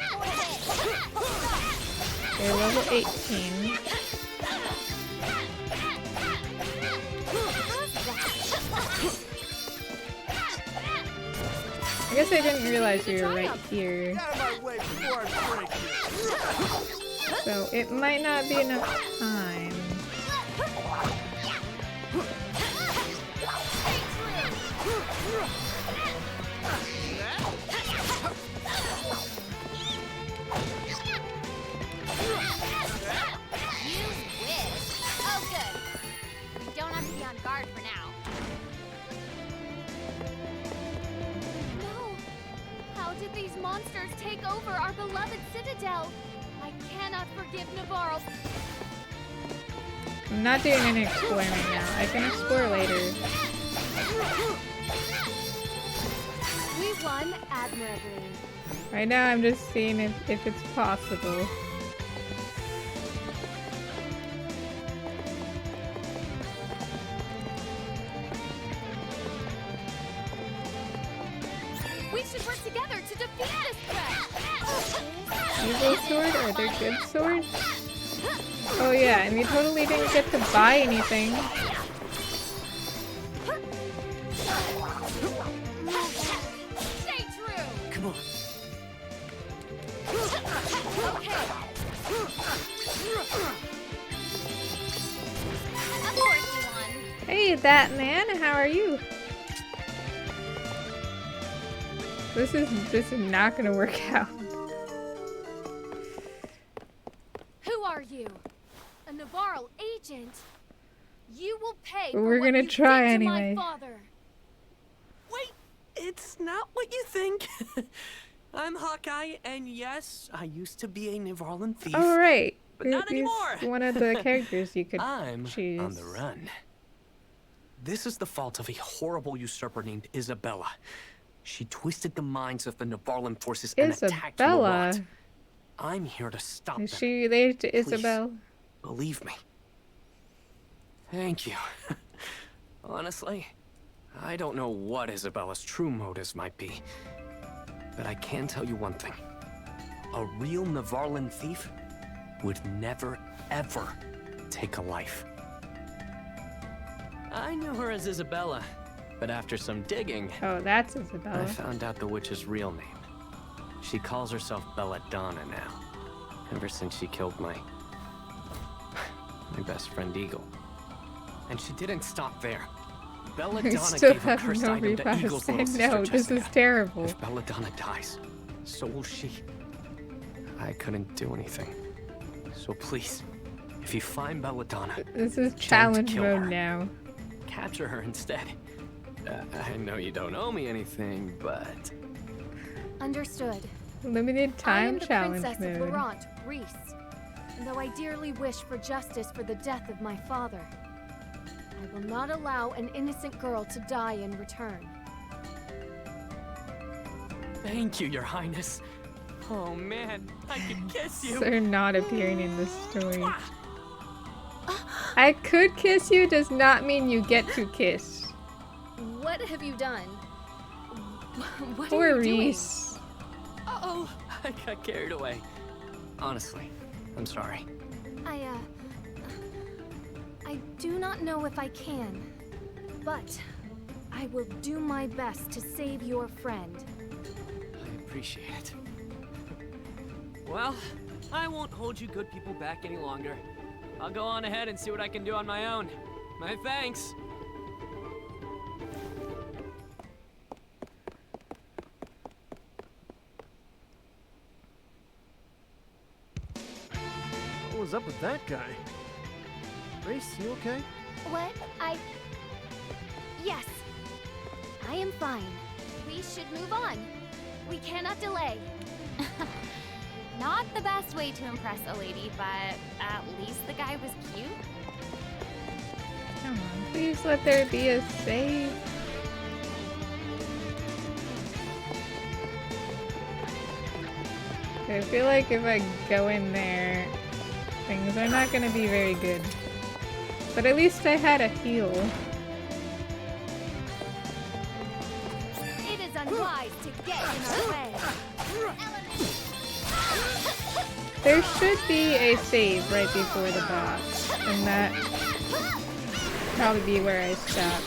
They're level 18. I guess I didn't realize you were right here. So it might not be enough time. Oh, good. We don't have to be on guard for now. No! How did these monsters take over our beloved citadel? I cannot forgive Navarro. I'm not doing any exploring right now. I can explore later. We won admirably. Right now I'm just seeing if it's possible. We should work together to defeat this threat. Evil sword? Are there good swords? Oh yeah, and we totally didn't get to buy anything. Stay true. Come on. Okay. Of course we won. Hey, that man, how are you? This is not gonna work out. Who are you? A Navarro agent? You will pay But for we're what gonna you try did anyway. to my father. Wait, it's not what you think. I'm Hawkeye, and yes, I used to be a Nevarlan thief. Oh right, But not he's anymore. one of the characters you could I'm choose. on the run. This is the fault of a horrible usurper named Isabella. She twisted the minds of the Nevarlan forces and attacked Isabella. Marat. I'm here to stop Is them. she related to Please, Isabel? Believe me. Thank you. Honestly, I don't know what Isabella's true motives might be. But I can tell you one thing. A real Nevarlan thief would never, ever take a life. I knew her as Isabella, but after some digging, Oh, that's I Isabella. found out the witch's real name. She calls herself Belladonna now. Ever since she killed my best friend Eagle. And she didn't stop there. I Belladonna still gave a have cursed no item to revives. Eagle's I little sister know, this is Jessica. terrible. If Belladonna dies, so will she. I couldn't do anything. So please, if you find Belladonna, This is don't challenge kill mode her. now. Capture her instead. I know you don't owe me anything, but... Understood. Limited I time am the challenge princess mode. of Laurent, Reese. And though I dearly wish for justice for the death of my father, I will not allow an innocent girl to die in return. Thank you, Your Highness. Oh man, I could kiss you. They're not appearing in this story. I could kiss you does not mean you get to kiss. What have you done? What Poor are you doing? Reese. Uh-oh, I got carried away. Honestly, I'm sorry. I do not know if I can, but I will do my best to save your friend. I appreciate it. Well, I won't hold you good people back any longer. I'll go on ahead and see what I can do on my own. My thanks. What was up with that guy? Reese, you okay? What? Yes, I am fine. We should move on. We cannot delay. Not the best way to impress a lady, but at least the guy was cute. Come on, please let there be a save. I feel like if I go in there, things are not going to be very good. But at least I had a heal. It is unwise to get in our way. There should be a save right before the boss, and that probably be where I stop.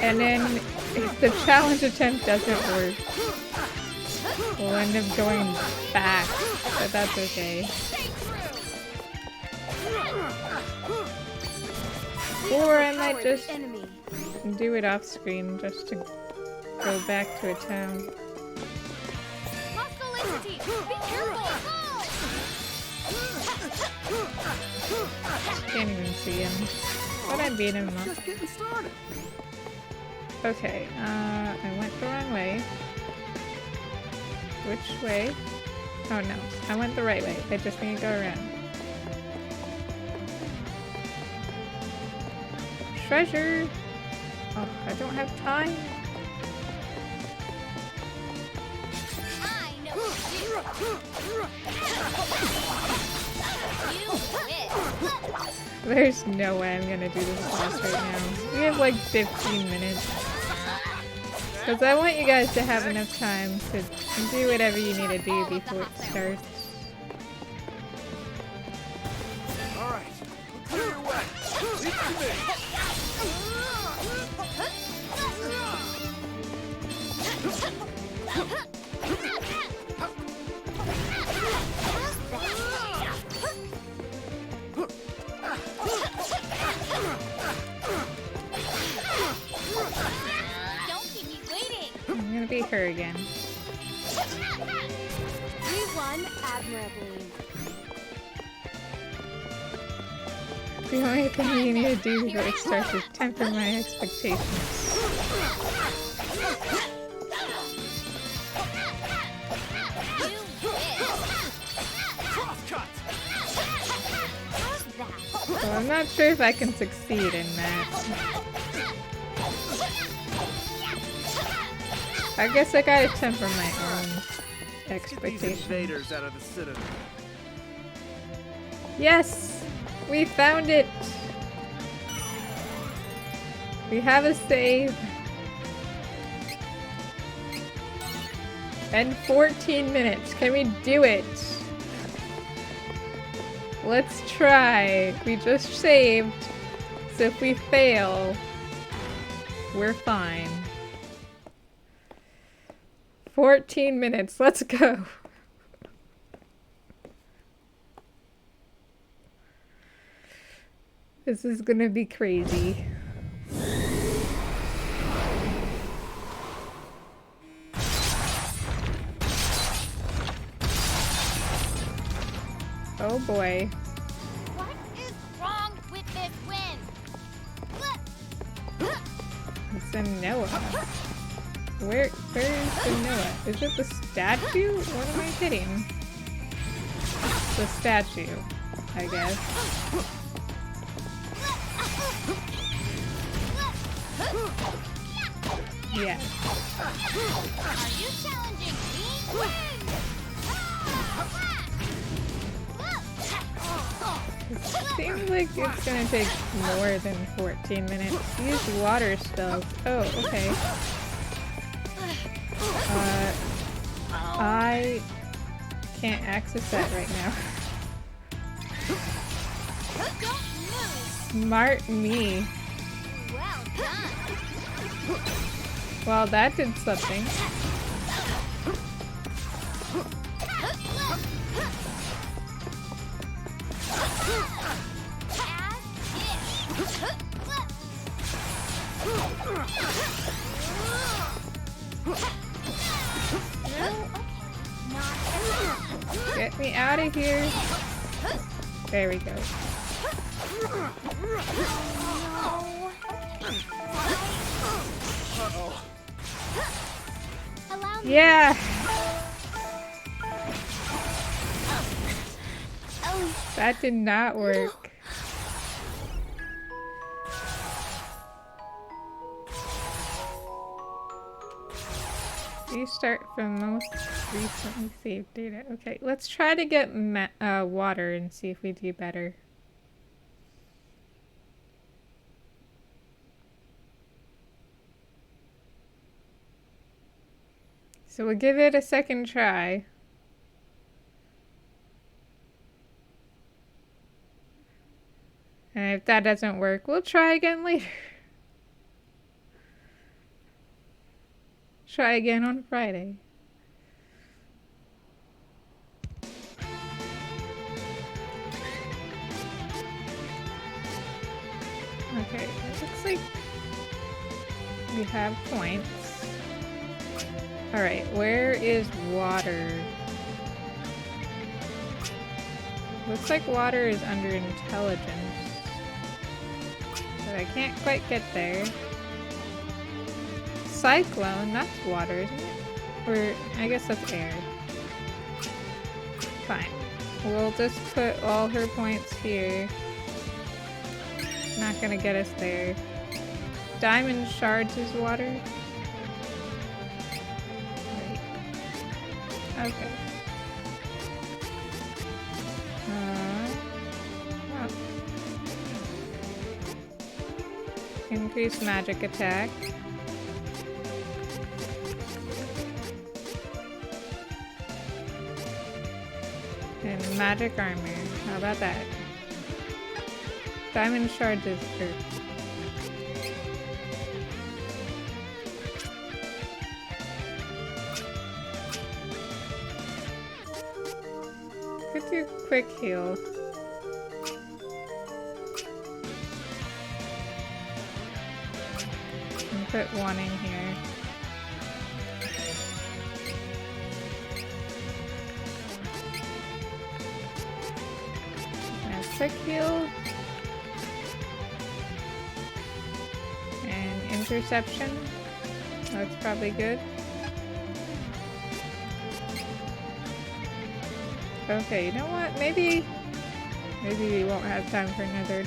And then, if the challenge attempt doesn't work, we'll end up going back, but that's okay. Or I might just do it off screen just to go back to a town. Hostile entity! Be careful! Can't even see him. But I beat him up. Just getting started. Okay, I went the wrong way. Which way? Oh no, I went the right way. I just need to go around. Treasure! Oh, I don't have time. I know what you win. There's no way I'm gonna do this boss right now. We have like 15 minutes. Because I want you guys to have enough time to do whatever you need to do before it starts. Alright, clear your way. Leave it to me. Don't keep me waiting. I'm gonna be her again. We won admirably. The only thing you need to do before it starts is temper my expectations. So I'm not sure if I can succeed in that. I guess I gotta temper my own Get these expectations. invaders out of the citadel. Yes! We found it! We have a save. And 14 minutes. Can we do it? Let's try. We just saved. So if we fail, we're fine. 14 minutes. Let's go. This is gonna be crazy. Oh boy. What is wrong with this wind? It's a Noah. Where is the Noah? Is it the statue? What am I hitting? The statue, I guess. Yeah. Are you challenging me? It seems like it's gonna take more than 14 minutes. Use water spells. Oh, okay. I can't access that right now. Smart me. Well done. Well, that did something. Get me out of here. There we go. Yeah. That did not work. Restart from most recently saved data. Okay, let's try to get water and see if we do better. So we'll give it a second try. And if that doesn't work, we'll try again later. Try again on Friday. Okay, it looks like we have points. Alright, where is water? Looks like water is under intelligence. But I can't quite get there. Cyclone, that's water, isn't it? Or, I guess that's air. Fine. We'll just put all her points here. Not gonna get us there. Diamond shards is water? Right. Okay. Oh. Increase magic attack. And magic armor. How about that? Diamond shards is earth. Could do quick heal. And put one in here. And quick heal. And interception. That's probably good. Okay, you know what? Maybe we won't have time for another.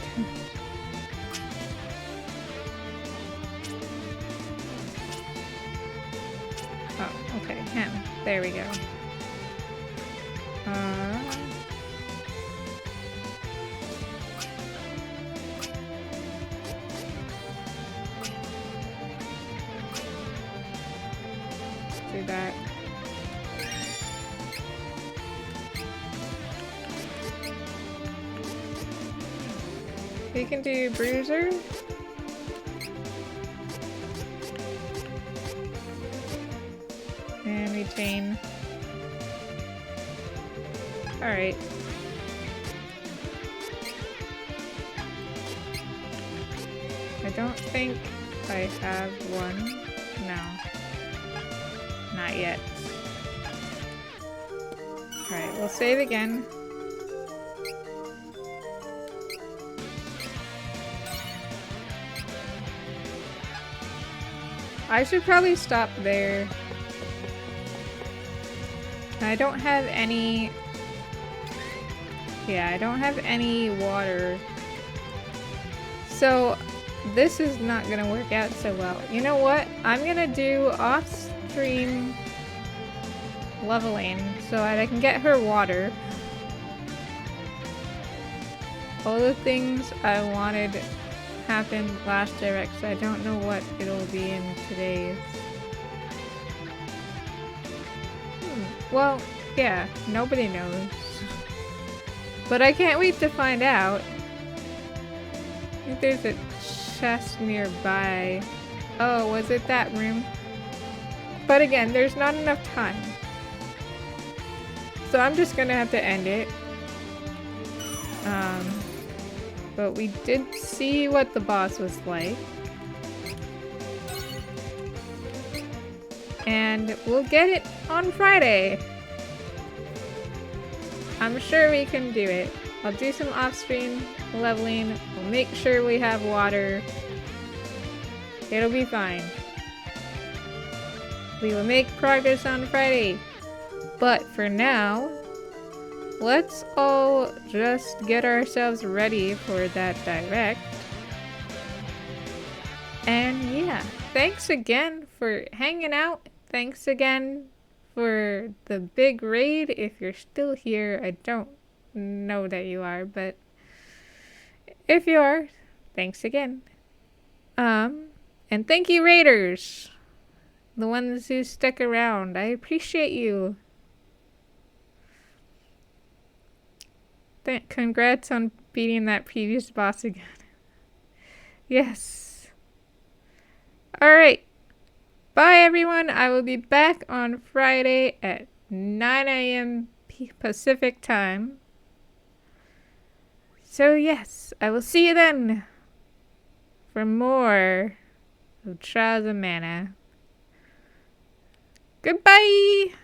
Oh, okay, him. There we go. Do that. We can do Bruiser. And we chain. Alright. I don't think I have one. No. Not yet. Alright, we'll save again. I should probably stop there. I don't have any... Yeah, I don't have any water. So, this is not gonna work out so well. You know what? I'm gonna do off-stream leveling so that I can get her water. All the things I wanted happened last direct, so I don't know what it'll be in today's. Well, yeah, nobody knows. But I can't wait to find out. I think there's a chest nearby. Oh, was it that room? But again, there's not enough time. So I'm just gonna have to end it. But we did see what the boss was like. And we'll get it on Friday. I'm sure we can do it. I'll do some off-stream leveling. We'll make sure we have water. It'll be fine. We will make progress on Friday. But for now, let's all just get ourselves ready for that direct. And yeah, thanks again for hanging out. Thanks again for the big raid. If you're still here, I don't know that you are, but if you are, thanks again. And thank you, raiders, the ones who stuck around. I appreciate you. Congrats on beating that previous boss again. Yes. Alright. Bye, everyone. I will be back on Friday at 9 a.m. Pacific time. So, yes, I will see you then for more of Trials of Mana. Goodbye!